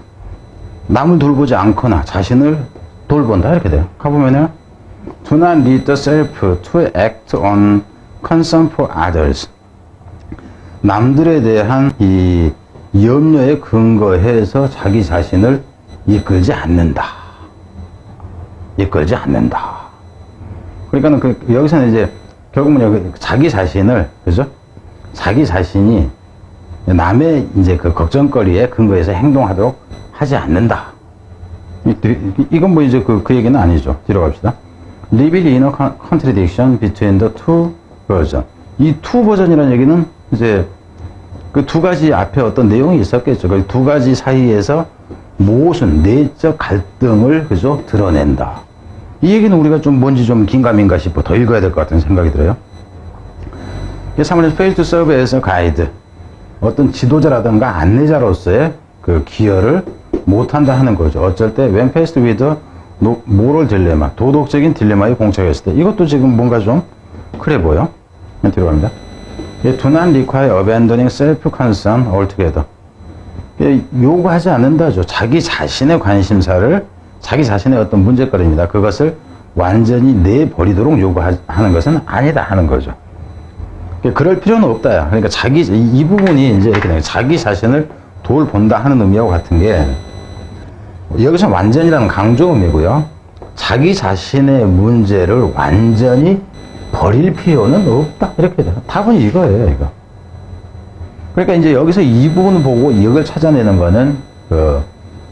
남을 돌보지 않거나 자신을 돌본다 이렇게 돼요. 가보면요. Do not lead the self to act on concern for others. 남들에 대한 이 염려에 근거해서 자기 자신을 이끌지 않는다. 이끌지 않는다. 그러니까는 여기서는 이제 결국은 여기 자기 자신을, 그죠? 자기 자신이 남의 이제 그 걱정거리에 근거해서 행동하도록 하지 않는다. 이건 뭐 이제 그 얘기는 아니죠. 뒤로 갑시다. Living in a contradiction between the two versions. 이 two 버전이라는 얘기는 이제 그 두 가지 앞에 어떤 내용이 있었겠죠. 그 두 가지 사이에서 무엇은 내적 갈등을, 그죠? 드러낸다. 이 얘기는 우리가 좀 뭔지 좀 긴가민가 싶어 더 읽어야 될 것 같은 생각이 들어요. 3번에 fail to serve as a guide. 어떤 지도자라든가 안내자로서의 그 기여를 못한다 하는 거죠. 어쩔 때 when faced with a moral dilemma, 도덕적인 딜레마에 봉착했을 때 이것도 지금 뭔가 좀 그래 보여. 뒤로 갑니다. Do not require abandoning self-concern altogether. 요구하지 않는다죠. 자기 자신의 관심사를, 자기 자신의 어떤 문제거리입니다. 그것을 완전히 내버리도록 요구하는 것은 아니다 하는 거죠. 그럴 필요는 없다야. 그러니까 이 부분이 이제 이렇게 자기 자신을 돌본다 하는 의미하고 같은 게, 여기서 완전이라는 강조 의미고요. 자기 자신의 문제를 완전히 버릴 필요는 없다. 이렇게 돼요. 답은 이거예요, 이거. 그러니까 이제 여기서 이 부분을 보고 이걸 찾아내는 거는,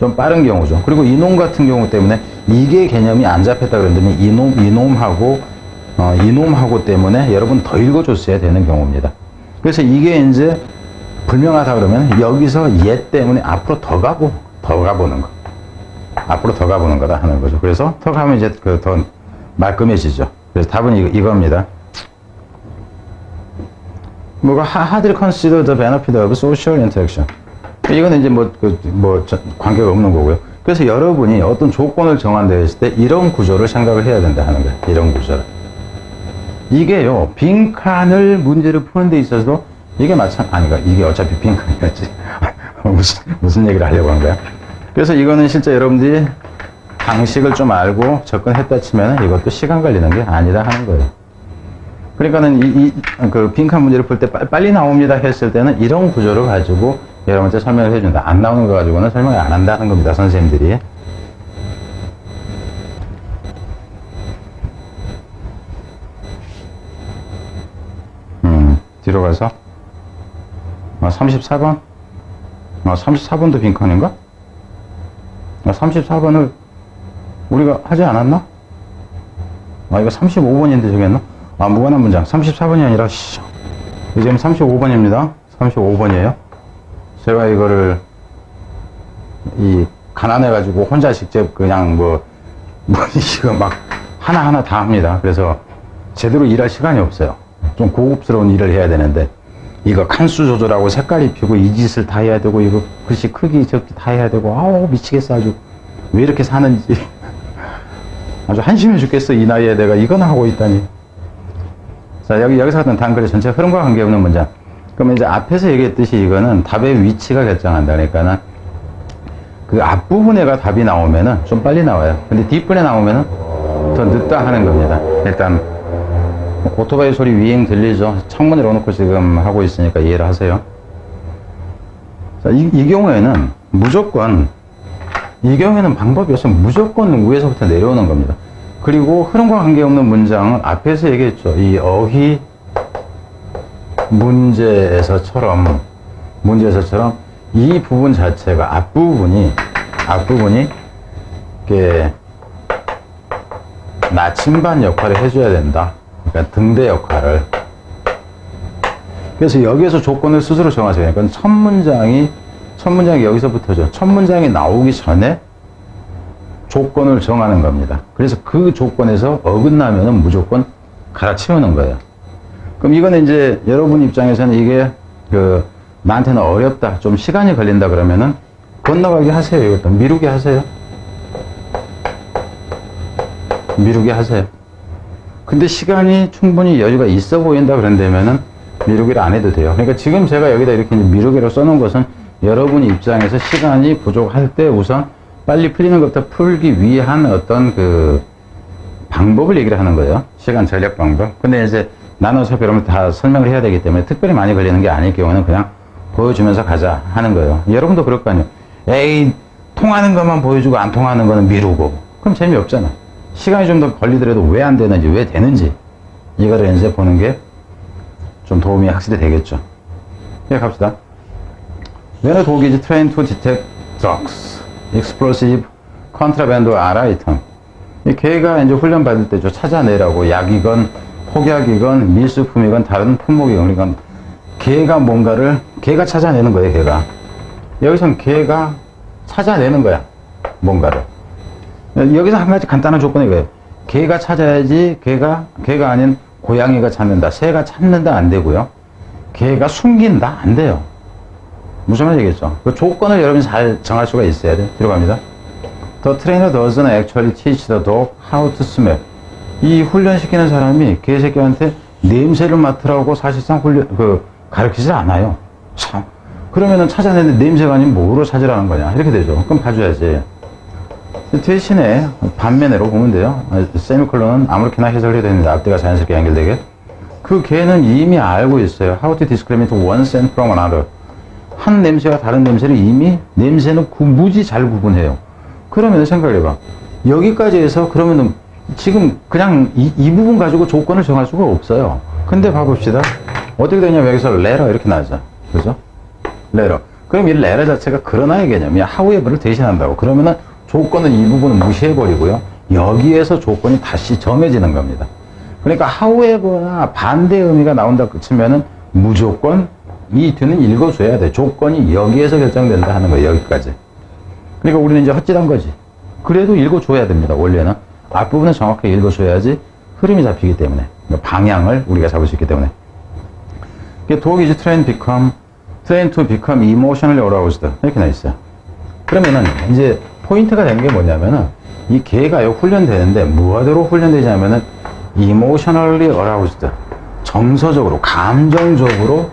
좀 빠른 경우죠. 그리고 이놈 같은 경우 때문에 이게 개념이 안 잡혔다 그랬더니 이놈하고 때문에 여러분 더 읽어줬어야 되는 경우입니다. 그래서 이게 이제 불명하다 그러면 여기서 얘 때문에 앞으로 더 가보는 거. 앞으로 더 가보는 거다 하는 거죠. 그래서 더 가면 이제 더 말끔해지죠. 그래서 답은 이겁니다. 뭐가 hardly consider the benefit of social interaction. 이거는 이제 관계가 없는 거고요. 그래서 여러분이 어떤 조건을 정한다 했을 때 이런 구조를 생각을 해야 된다 하는 거예요. 이런 구조를. 이게요, 빈칸을 문제를 푸는 데 있어서도 이게 이게 어차피 빈칸이었지. 무슨 얘기를 하려고 한 거야? 그래서 이거는 실제 여러분들이 방식을 좀 알고 접근했다 치면 이것도 시간 걸리는 게 아니다 하는 거예요. 그러니까는 그 빈칸 문제를 풀 때 빨리 나옵니다 했을 때는 이런 구조를 가지고 여러분한테 설명을 해준다. 안 나오는 거 가지고는 설명을 안 한다는 겁니다, 선생님들이. 뒤로 가서 34번? 34번도 빈칸인가? 34번을 우리가 하지 않았나? 이거 35번인데 저기였나? 무관한 문장. 34번이 아니라, 지금 35번입니다. 35번이에요. 제가 이거를, 가난해가지고 혼자 직접 그냥 이거 막 하나하나 다 합니다. 그래서 제대로 일할 시간이 없어요. 좀 고급스러운 일을 해야 되는데, 이거 칸수 조절하고 색깔 입히고 이 짓을 다 해야 되고, 이거 글씨 크기 적기 다 해야 되고, 미치겠어. 아주. 왜 이렇게 사는지. 아주 한심해 죽겠어. 이 나이에 내가 이거나 하고 있다니. 자, 여기서 하던 단글의 전체 흐름과 관계없는 문장. 그러면 이제 앞에서 얘기했듯이 이거는 답의 위치가 결정한다. 그러니까는 그 앞부분에가 답이 나오면은 좀 빨리 나와요. 근데 뒷부분에 나오면은 더 늦다 하는 겁니다. 일단, 오토바이 소리 위행 들리죠? 창문 열어놓고 지금 하고 있으니까 이해를 하세요. 자, 이 경우에는 이 경우에는 방법이 없으면 무조건 위에서부터 내려오는 겁니다. 그리고 흐름과 관계없는 문장은 앞에서 얘기했죠. 이 어휘 문제에서처럼 이 부분 자체가 앞부분이 이렇게 나침반 역할을 해줘야 된다. 그러니까 등대 역할을. 그래서 여기에서 조건을 스스로 정하세요. 그러니까 첫 문장이 여기서부터죠. 첫 문장이 나오기 전에 조건을 정하는 겁니다. 그래서 그 조건에서 어긋나면은 무조건 갈아치우는 거예요. 그럼 이거는 이제 여러분 입장에서는 이게 나한테는 어렵다, 좀 시간이 걸린다 그러면은 건너가게 하세요. 이것도 미루게 하세요. 근데 시간이 충분히 여유가 있어 보인다 그런다면은 미루기를 안 해도 돼요. 그러니까 지금 제가 여기다 이렇게 미루기로 써놓은 것은 여러분 입장에서 시간이 부족할 때 우선 빨리 풀리는 것부터 풀기 위한 어떤 방법을 얘기를 하는 거예요. 시간 전략 방법. 근데 이제 나눠서 여러분 다 설명을 해야 되기 때문에 특별히 많이 걸리는 게 아닐 경우는 그냥 보여주면서 가자 하는 거예요. 여러분도 그럴 거 아니에요. 통하는 것만 보여주고 안 통하는 거는 미루고. 그럼 재미없잖아. 시간이 좀 더 걸리더라도 왜 안 되는지, 왜 되는지, 이거를 이제 보는 게 좀 도움이 확실히 되겠죠. 예, 갑시다. When a dog is trained to detect drugs, explosive, contraband or other item. 개가 이제 훈련 받을 때죠. 찾아내라고 약이건, 폭약이건, 밀수품이건, 다른 품목이건. 그러니까 개가 찾아내는 거예요, 개가. 여기선 개가 찾아내는 거야, 뭔가를. 여기서 한 가지 간단한 조건이 이거예요. 개가 찾아야지, 개가 아닌 고양이가 찾는다, 새가 찾는다 안 되고요. 개가 숨긴다 안 돼요. 무슨 말이겠죠? 그 조건을 여러분이 잘 정할 수가 있어야 돼요. 들어갑니다. The trainer doesn't actually teach the dog how to smell. 이 훈련시키는 사람이 개새끼한테 냄새를 맡으라고 사실상 가르치지 않아요. 참. 그러면은 찾아내는데 냄새가 아니면 뭐로 찾으라는 거냐. 이렇게 되죠. 그럼 봐줘야지. 대신에 반면으로 보면 돼요. 세미콜론은 아무렇게나 해석을 해도 됩니다. 앞뒤가 자연스럽게 연결되게. 그 개는 이미 알고 있어요. How to discriminate one scent from another. 한 냄새와 다른 냄새를 이미 냄새는 무지 잘 구분해요. 그러면 생각해봐. 여기까지 해서 그러면은 지금 그냥 이 부분 가지고 조건을 정할 수가 없어요. 근데 봐봅시다. 어떻게 되냐면 여기서 레러 이렇게 나오죠. 그죠? 레러. 그럼 이 레러 자체가 그러나의 개념이야. 하우에버를 대신한다고. 그러면은 조건은 이 부분을 무시해버리고요. 여기에서 조건이 다시 정해지는 겁니다. 그러니까 하우에버나 반대 의미가 나온다 치면은 무조건 이 뒤는 읽어줘야 돼. 조건이 여기에서 결정된다 하는 거예요. 여기까지. 그러니까 우리는 이제 헛짓한 거지. 그래도 읽어줘야 됩니다. 원래는. 앞부분은 정확하게 읽어줘야지 흐름이 잡히기 때문에. 방향을 우리가 잡을 수 있기 때문에. Dog is trained to become emotionally aroused. 이렇게 나 있어요. 그러면은 이제 포인트가 된 게 뭐냐면은 이 개가요 훈련되는데 무엇으로 훈련되냐면은 emotionally aroused. 정서적으로, 감정적으로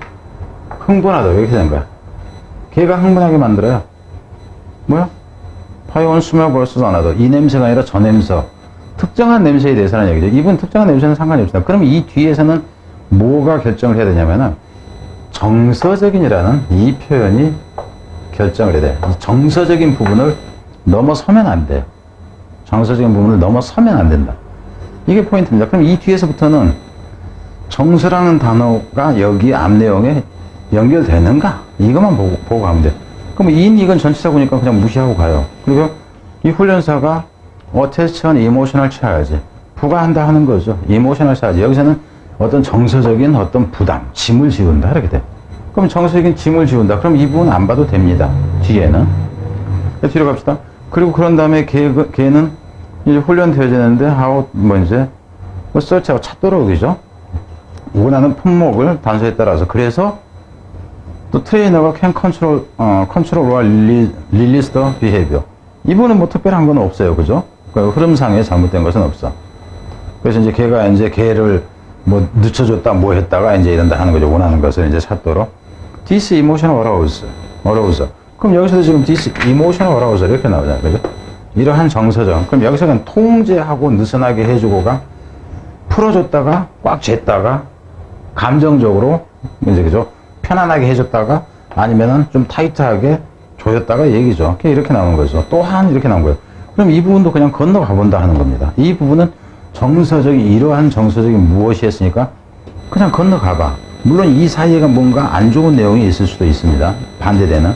흥분하다. 이렇게 된 거야. 개가 흥분하게 만들어요. 뭐야? By one smell versus another. 이 냄새가 아니라 저 냄새. 특정한 냄새에 대해서는 얘기죠. 이분 특정한 냄새는 상관이 없습니다. 그럼 이 뒤에서는 뭐가 결정을 해야 되냐면은 정서적인이라는 이 표현이 결정을 해야 돼. 이 정서적인 부분을 넘어서면 안 돼요. 정서적인 부분을 넘어서면 안 된다. 이게 포인트입니다. 그럼 이 뒤에서부터는 정서라는 단어가 여기 앞 내용에 연결되는가? 이것만 보고 가면 돼. 그럼 이건 전치사 보니까 그냥 무시하고 가요. 그리고 이 훈련사가 attention emotional charge. 부과한다 하는 거죠. emotional charge. 여기서는 어떤 정서적인 어떤 부담, 짐을 지운다. 이렇게 돼. 그럼 정서적인 짐을 지운다. 그럼 이 부분 안 봐도 됩니다. 뒤에는. 뒤로 갑시다. 그리고 그런 다음에 걔는 이제 훈련되어지는데, search하고 찾도록, 그죠? 원하는 품목을 단서에 따라서. 그래서 또 트레이너가 can control or release the behavior. 이분은 뭐 특별한 건 없어요. 그죠? 그 흐름상에 잘못된 것은 없어. 그래서 이제 걔가 이제 걔를 뭐 늦춰줬다, 뭐 했다가 이제 이런다 하는 거죠. 원하는 것을 이제 찾도록. This emotional arousal. 그럼 여기서도 지금 this emotional arousal 이렇게 나오잖아요. 그죠? 이러한 정서적. 그럼 여기서 그냥 통제하고 느슨하게 해주고가 풀어줬다가 꽉 쟀다가 감정적으로 이제 그죠? 편안하게 해줬다가 아니면은 좀 타이트하게 조였다가 얘기죠. 이렇게 나오는 거죠. 또한 이렇게 나온 거예요. 그럼 이 부분도 그냥 건너가 본다 하는 겁니다. 이 부분은 이러한 정서적인 무엇이 했으니까 그냥 건너가봐. 물론 이 사이에가 뭔가 안 좋은 내용이 있을 수도 있습니다. 반대되는.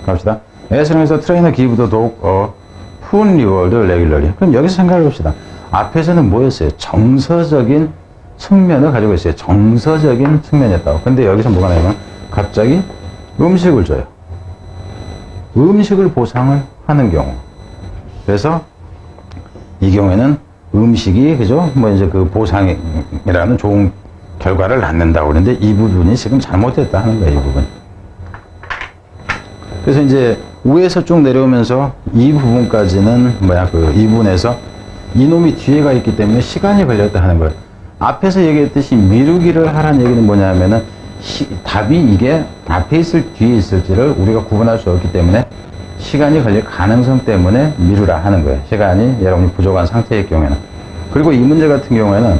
갑시다. S랑에서 트레이너 give the dog a food reward regularly. 그럼 여기서 생각해 봅시다. 앞에서는 뭐였어요? 정서적인 측면을 가지고 있어요. 정서적인 측면이었다고. 근데 여기서 뭐가 나냐면 갑자기 음식을 줘요. 음식을 보상을 하는 경우. 그래서 이 경우에는 음식이, 그죠? 뭐 이제 그 보상이라는 좋은 결과를 낳는다고 그러는데 이 부분이 지금 잘못됐다 하는 거예요, 이 부분. 그래서 이제 위에서 쭉 내려오면서 이 부분까지는 이 부분에서 이놈이 뒤에가 있기 때문에 시간이 걸렸다 하는 거예요. 앞에서 얘기했듯이 미루기를 하라는 얘기는 뭐냐면은 답이 이게 앞에 뒤에 있을지를 우리가 구분할 수 없기 때문에 시간이 걸릴 가능성 때문에 미루라 하는 거예요. 시간이 여러분이 부족한 상태일 경우에는. 그리고 이 문제 같은 경우에는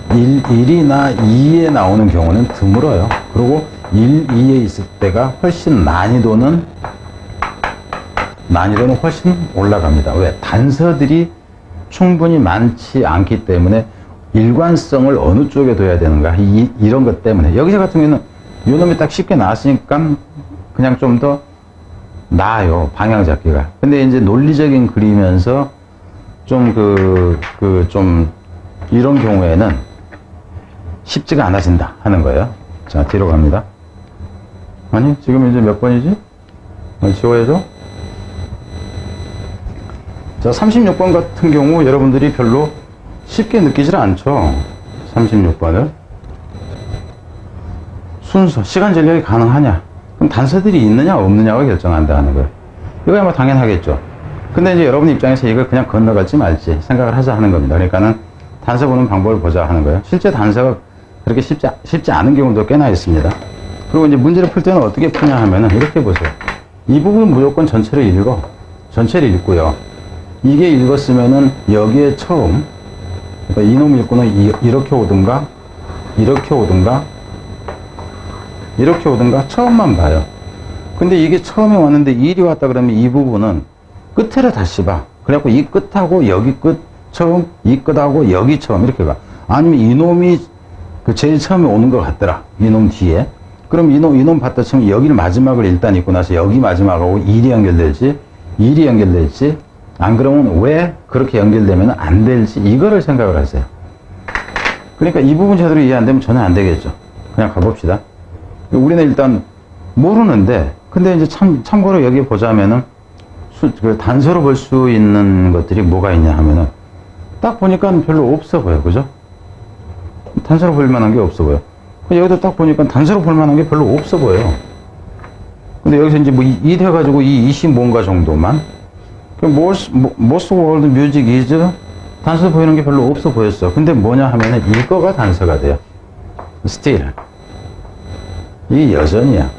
1이나 2에 나오는 경우는 드물어요. 그리고 1, 2에 있을 때가 훨씬 난이도는 훨씬 올라갑니다. 왜? 단서들이 충분히 많지 않기 때문에 일관성을 어느 쪽에 둬야 되는가 이런 것 때문에. 여기서 같은 경우에는 요놈이 딱 쉽게 나왔으니까 그냥 좀 더 나아요, 방향 잡기가. 근데 이제 논리적인 글이면서 좀 좀 이런 경우에는 쉽지가 않아진다 하는 거예요. 자, 뒤로 갑니다. 아니, 지금 이제 몇 번이지? 지워야죠. 자, 36번 같은 경우 여러분들이 별로 쉽게 느끼질 않죠. 36번을. 순서, 시간 전략이 가능하냐? 그럼 단서들이 있느냐, 없느냐가 결정한다 하는 거예요. 이거야 뭐 당연하겠죠. 근데 이제 여러분 입장에서 이걸 그냥 건너갈지 말지 생각을 하자 하는 겁니다. 그러니까는 단서 보는 방법을 보자 하는 거예요. 실제 단서가 그렇게 쉽지 않은 경우도 꽤나 있습니다. 그리고 이제 문제를 풀 때는 어떻게 푸냐 하면은 이렇게 보세요. 이 부분 무조건 전체를 읽어. 전체를 읽고요. 이게 읽었으면은 여기에 처음, 그러니까 이놈 읽고는 이렇게 오든가, 이렇게 오든가, 이렇게 오든가 처음만 봐요. 근데 이게 처음에 왔는데 일이 왔다 그러면 이 부분은 끝에를 다시 봐. 그래갖고 이 끝하고 여기 끝 처음, 이 끝하고 여기 처음 이렇게 가. 아니면 이놈이 그 제일 처음에 오는 것 같더라. 이놈 뒤에. 그럼 이놈 봤다 치면 여기를 마지막을 일단 읽고 나서 여기 마지막하고 1이 연결될지 1이 연결될지 안 그러면 왜 그렇게 연결되면 안 될지 이거를 생각을 하세요. 그러니까 이 부분 제대로 이해 안 되면 전혀 안 되겠죠. 그냥 가봅시다. 우리는 일단 모르는데 근데 이제 참고로 여기 보자면은 그 단서로 볼 수 있는 것들이 뭐가 있냐 하면은 딱 보니까 별로 없어 보여. 그죠? 단서로 볼 만한 게 없어 보여. 여기도 딱 보니까 단서로 볼 만한 게 별로 없어 보여요. 근데 여기서 이제 뭐 이 돼가지고 이 이시 뭔가 정도만. most world music is 단서 보이는 게 별로 없어 보였어. 근데 뭐냐 하면은 이거가 단서가 돼요. still. 이 여전이야.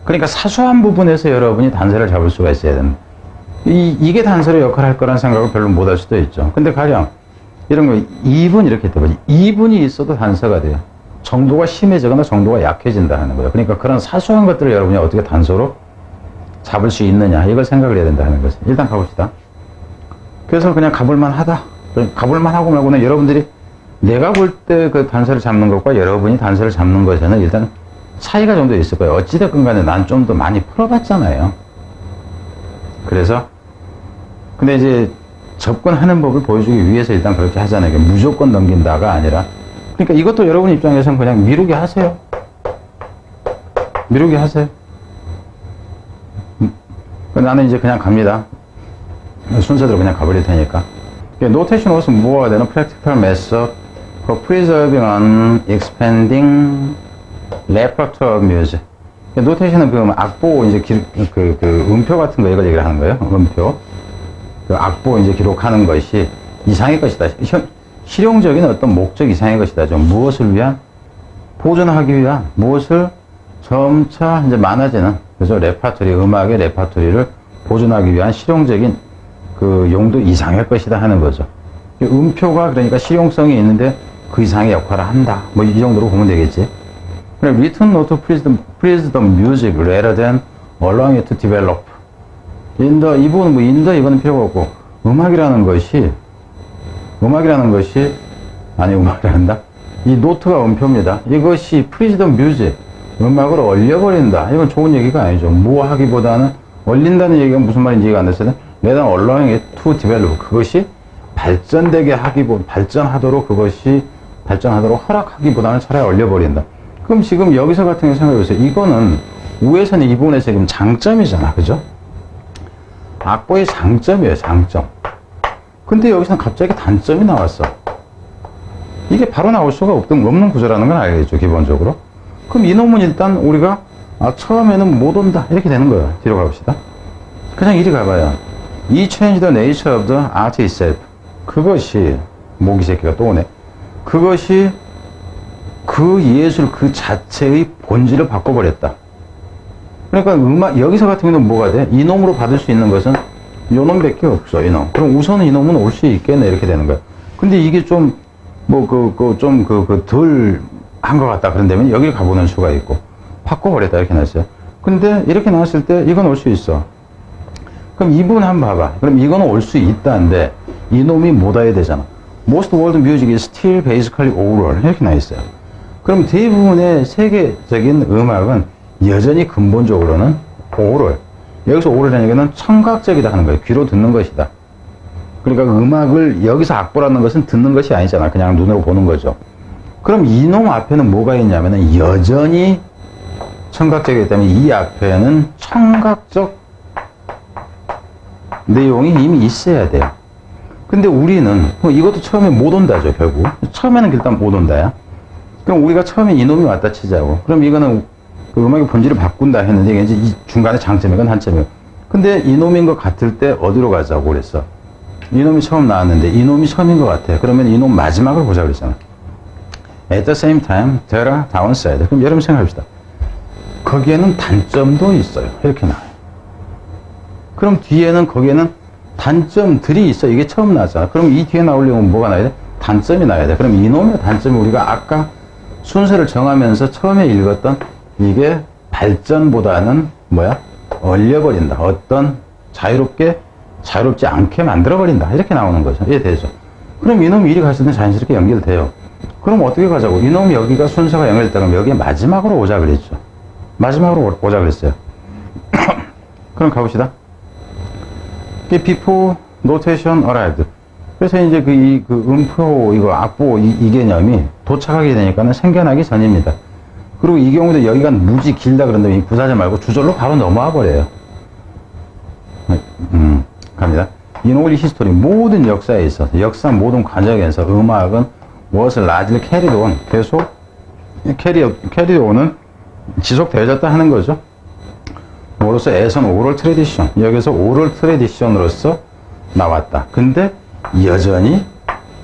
그러니까 사소한 부분에서 여러분이 단서를 잡을 수가 있어야 된다. 이게 단서의 역할을 할 거란 생각을 별로 못 할 수도 있죠. 근데 가령 이런 거 2분 이렇게 돼버지 2분이 있어도 단서가 돼요. 정도가 심해지거나 정도가 약해진다 하는 거예요. 그러니까 그런 사소한 것들을 여러분이 어떻게 단서로 잡을 수 있느냐 이걸 생각을 해야 된다 하는 거죠. 일단 가봅시다. 그래서 그냥 가볼만 하다. 가볼만 하고 말고는 여러분들이 내가 볼 때 그 단서를 잡는 것과 여러분이 단서를 잡는 것에는 일단 차이가 좀 더 있을 거예요. 어찌됐건 간에 난 좀 더 많이 풀어봤잖아요. 그래서 근데 이제 접근하는 법을 보여주기 위해서 일단 그렇게 하잖아요. 무조건 넘긴다가 아니라 그러니까 이것도 여러분 입장에서는 그냥 미루게 하세요. 미루게 하세요. 나는 이제 그냥 갑니다. 순서대로 그냥 가버릴 테니까. 노테이션 was 뭐가 되는 practical method for preserving and expanding repertoire of music. 노테이션은 그 악보 이제 음표 같은 거 이걸 얘기를 하는 거예요. 음표. 그 악보 이제 기록하는 것이 이상의 것이다. 실용적인 어떤 목적 이상의 것이다. 좀 무엇을 위한? 보존하기 위한 무엇을 점차 이제 많아지는 그래서 레파토리 음악의 레파토리를 보존하기 위한 실용적인 그 용도 이상의 것이다 하는 거죠. 음표가 그러니까 실용성이 있는데 그 이상의 역할을 한다. 뭐 이 정도로 보면 되겠지. 그래, written note please the music rather than allowing it to develop. 이 부분은 뭐 이거는 필요가 없고 음악이라는 것이 이 노트가 음표입니다. 이것이 please the music 음악을 얼려버린다. 이건 좋은 얘기가 아니죠. 뭐 하기보다는 얼린다는 얘기가 무슨 말인지 이해가 안 됐어요. rather than allowing it to develop. 그것이 발전하도록 허락하기보다는 차라리 얼려버린다. 그럼 지금 여기서 같은 경우 생각해보세요. 이거는 우에서는 이 부분에서 지금 장점이잖아. 그죠? 악보의 장점이에요. 장점. 근데 여기서는 갑자기 단점이 나왔어. 이게 바로 나올 수가 없는 구조라는 건 알겠죠. 기본적으로. 그럼 이놈은 일단 우리가 처음에는 못 온다. 이렇게 되는 거예요. 뒤로 가봅시다. 그냥 이리 가봐요. 이 change the nature of the art itself. 그것이 모기 새끼가 또 오네. 그것이 그 예술 그 자체의 본질을 바꿔버렸다. 그러니까 여기서 같은 경우는 뭐가 돼? 이놈으로 받을 수 있는 것은 요놈밖에 없어. 이놈. 그럼 우선은 이놈은 올 수 있겠네. 이렇게 되는 거야. 근데 이게 좀 덜 한 것 같다. 그런다면 여기 가보는 수가 있고 바꿔버렸다. 이렇게 나왔어요. 근데 이렇게 나왔을 때 이건 올 수 있어. 그럼 이 부분 한번 봐봐. 그럼 이거는 올 수 있다는데 이놈이 못 와야 되잖아. Most world music is still basically oral. 이렇게 나와있어요. 그럼 대부분의 세계적인 음악은 여전히 근본적으로는 오럴. 여기서 오럴이라는 얘기는 청각적이다 하는 거예요. 귀로 듣는 것이다. 그러니까 음악을 여기서 악보라는 것은 듣는 것이 아니잖아. 그냥 눈으로 보는 거죠. 그럼 이놈 앞에는 뭐가 있냐면은 여전히 청각적이기 때문에 이 앞에는 청각적 내용이 이미 있어야 돼요. 근데 우리는 이것도 처음에 못 온다죠. 결국 처음에는 일단 못 온다야. 그럼 우리가 처음에 이놈이 왔다 치자고. 그럼 이거는 그 음악의 본질을 바꾼다 했는데 이게 이제 이 중간에 장점이건 한점이고. 근데 이놈인 것 같을 때 어디로 가자고 그랬어? 이놈이 처음 나왔는데 이놈이 처음인 것 같아. 그러면 이놈 마지막을 보자 그랬잖아. At the same time, there are downside. 그럼 여러분 생각합시다. 거기에는 단점도 있어요. 이렇게 나와요. 그럼 거기에는 단점들이 있어. 이게 처음 나왔잖아. 그럼 이 뒤에 나오려면 뭐가 나와야 돼? 단점이 나와야 돼. 그럼 이놈의 단점이 우리가 아까 순서를 정하면서 처음에 읽었던 이게 발전보다는 얼려버린다. 어떤 자유롭지 않게 만들어버린다. 이렇게 나오는 거죠. 이해되죠? 그럼 이놈이 이리 갔을 때 자연스럽게 연결돼요. 그럼 어떻게 가자고? 이놈이 여기가 순서가 연결됐다 그러면 여기에 마지막으로 오자 그랬죠. 마지막으로 오자 그랬어요. 그럼 가봅시다. before notation arrived. 그래서 이제 그 음표, 이거 악보, 이 개념이 도착하게 되니까는 생겨나기 전입니다. 그리고 이 경우도 여기가 무지 길다 그런데 이 구사제 말고 주절로 바로 넘어와 버려요. 갑니다. In all history, 모든 역사에 있어서, 역사 모든 과정에서 음악은 was largely carried on. 계속 carried on은 지속되어졌다 하는 거죠. 뭐로서 에선 오럴 트래디션. 여기서 오럴 트래디션으로서 나왔다. 근데 여전히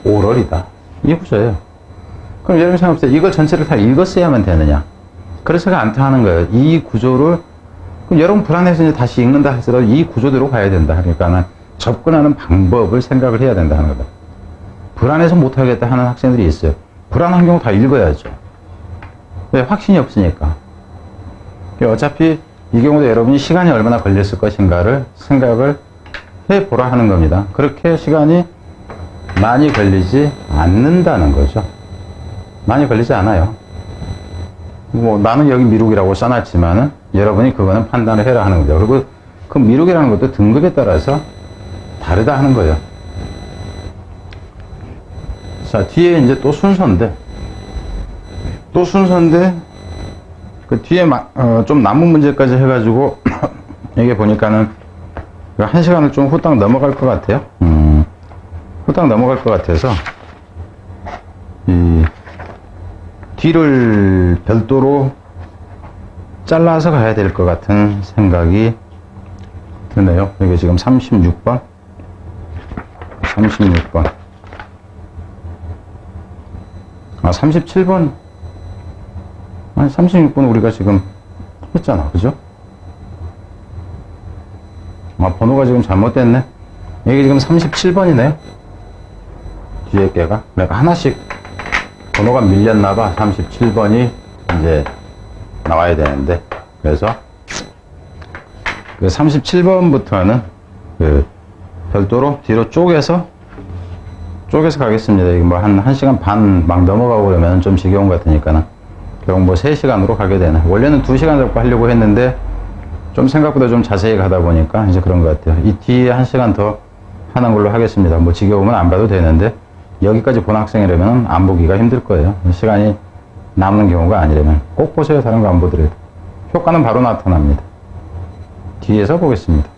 오럴이다. 이 구조예요. 그럼 여러분 생각해보세요. 이걸 전체를 다 읽었어야만 되느냐? 그래서가 않다 하는 거예요. 이 구조를, 그럼 여러분 불안해서 이제 다시 읽는다 하더라도 이 구조대로 가야 된다. 그러니까는 접근하는 방법을 생각을 해야 된다 하는 거다. 불안해서 못하겠다 하는 학생들이 있어요. 불안한 경우 다 읽어야죠. 왜? 확신이 없으니까. 어차피 이 경우도 여러분이 시간이 얼마나 걸렸을 것인가를 생각을 해보라 하는 겁니다. 그렇게 시간이 많이 걸리지 않는다는 거죠. 많이 걸리지 않아요. 뭐 나는 여기 미륵이라고 써놨지만은 여러분이 그거는 판단을 해라 하는 거죠. 그리고 그 미륵이라는 것도 등급에 따라서 다르다 하는 거예요. 자, 뒤에 이제 또 순서인데 그 뒤에 좀 남은 문제까지 해가지고 이게 보니까는 한 시간을 좀 후딱 넘어갈 것 같아요. 후딱 넘어갈 것 같아서 이 뒤를 별도로 잘라서 가야 될 것 같은 생각이 드네요. 이게 지금 36번 아 37번 아니 36번 우리가 지금 했잖아. 그죠? 아 번호가 지금 잘못됐네. 이게 지금 37번이네요. 뒤에 개가 내가 하나씩 번호가 밀렸나봐. 37번이 이제 나와야 되는데 그래서 그 37번부터는 그 별도로 뒤로 쪼개서 가겠습니다. 이게 뭐 한 1시간 반 막 넘어가고 그러면 좀 지겨운 것 같으니까는 결국 뭐 3시간으로 가게 되네. 원래는 2시간 잡고 하려고 했는데 좀 생각보다 좀 자세히 가다 보니까 이제 그런 것 같아요. 이 뒤에 1시간 더 하는 걸로 하겠습니다. 뭐 지겨우면 안 봐도 되는데 여기까지 본 학생이라면 안 보기가 힘들 거예요. 시간이 남는 경우가 아니라면 꼭 보세요. 다른 거 안 보더라도 효과는 바로 나타납니다. 뒤에서 보겠습니다.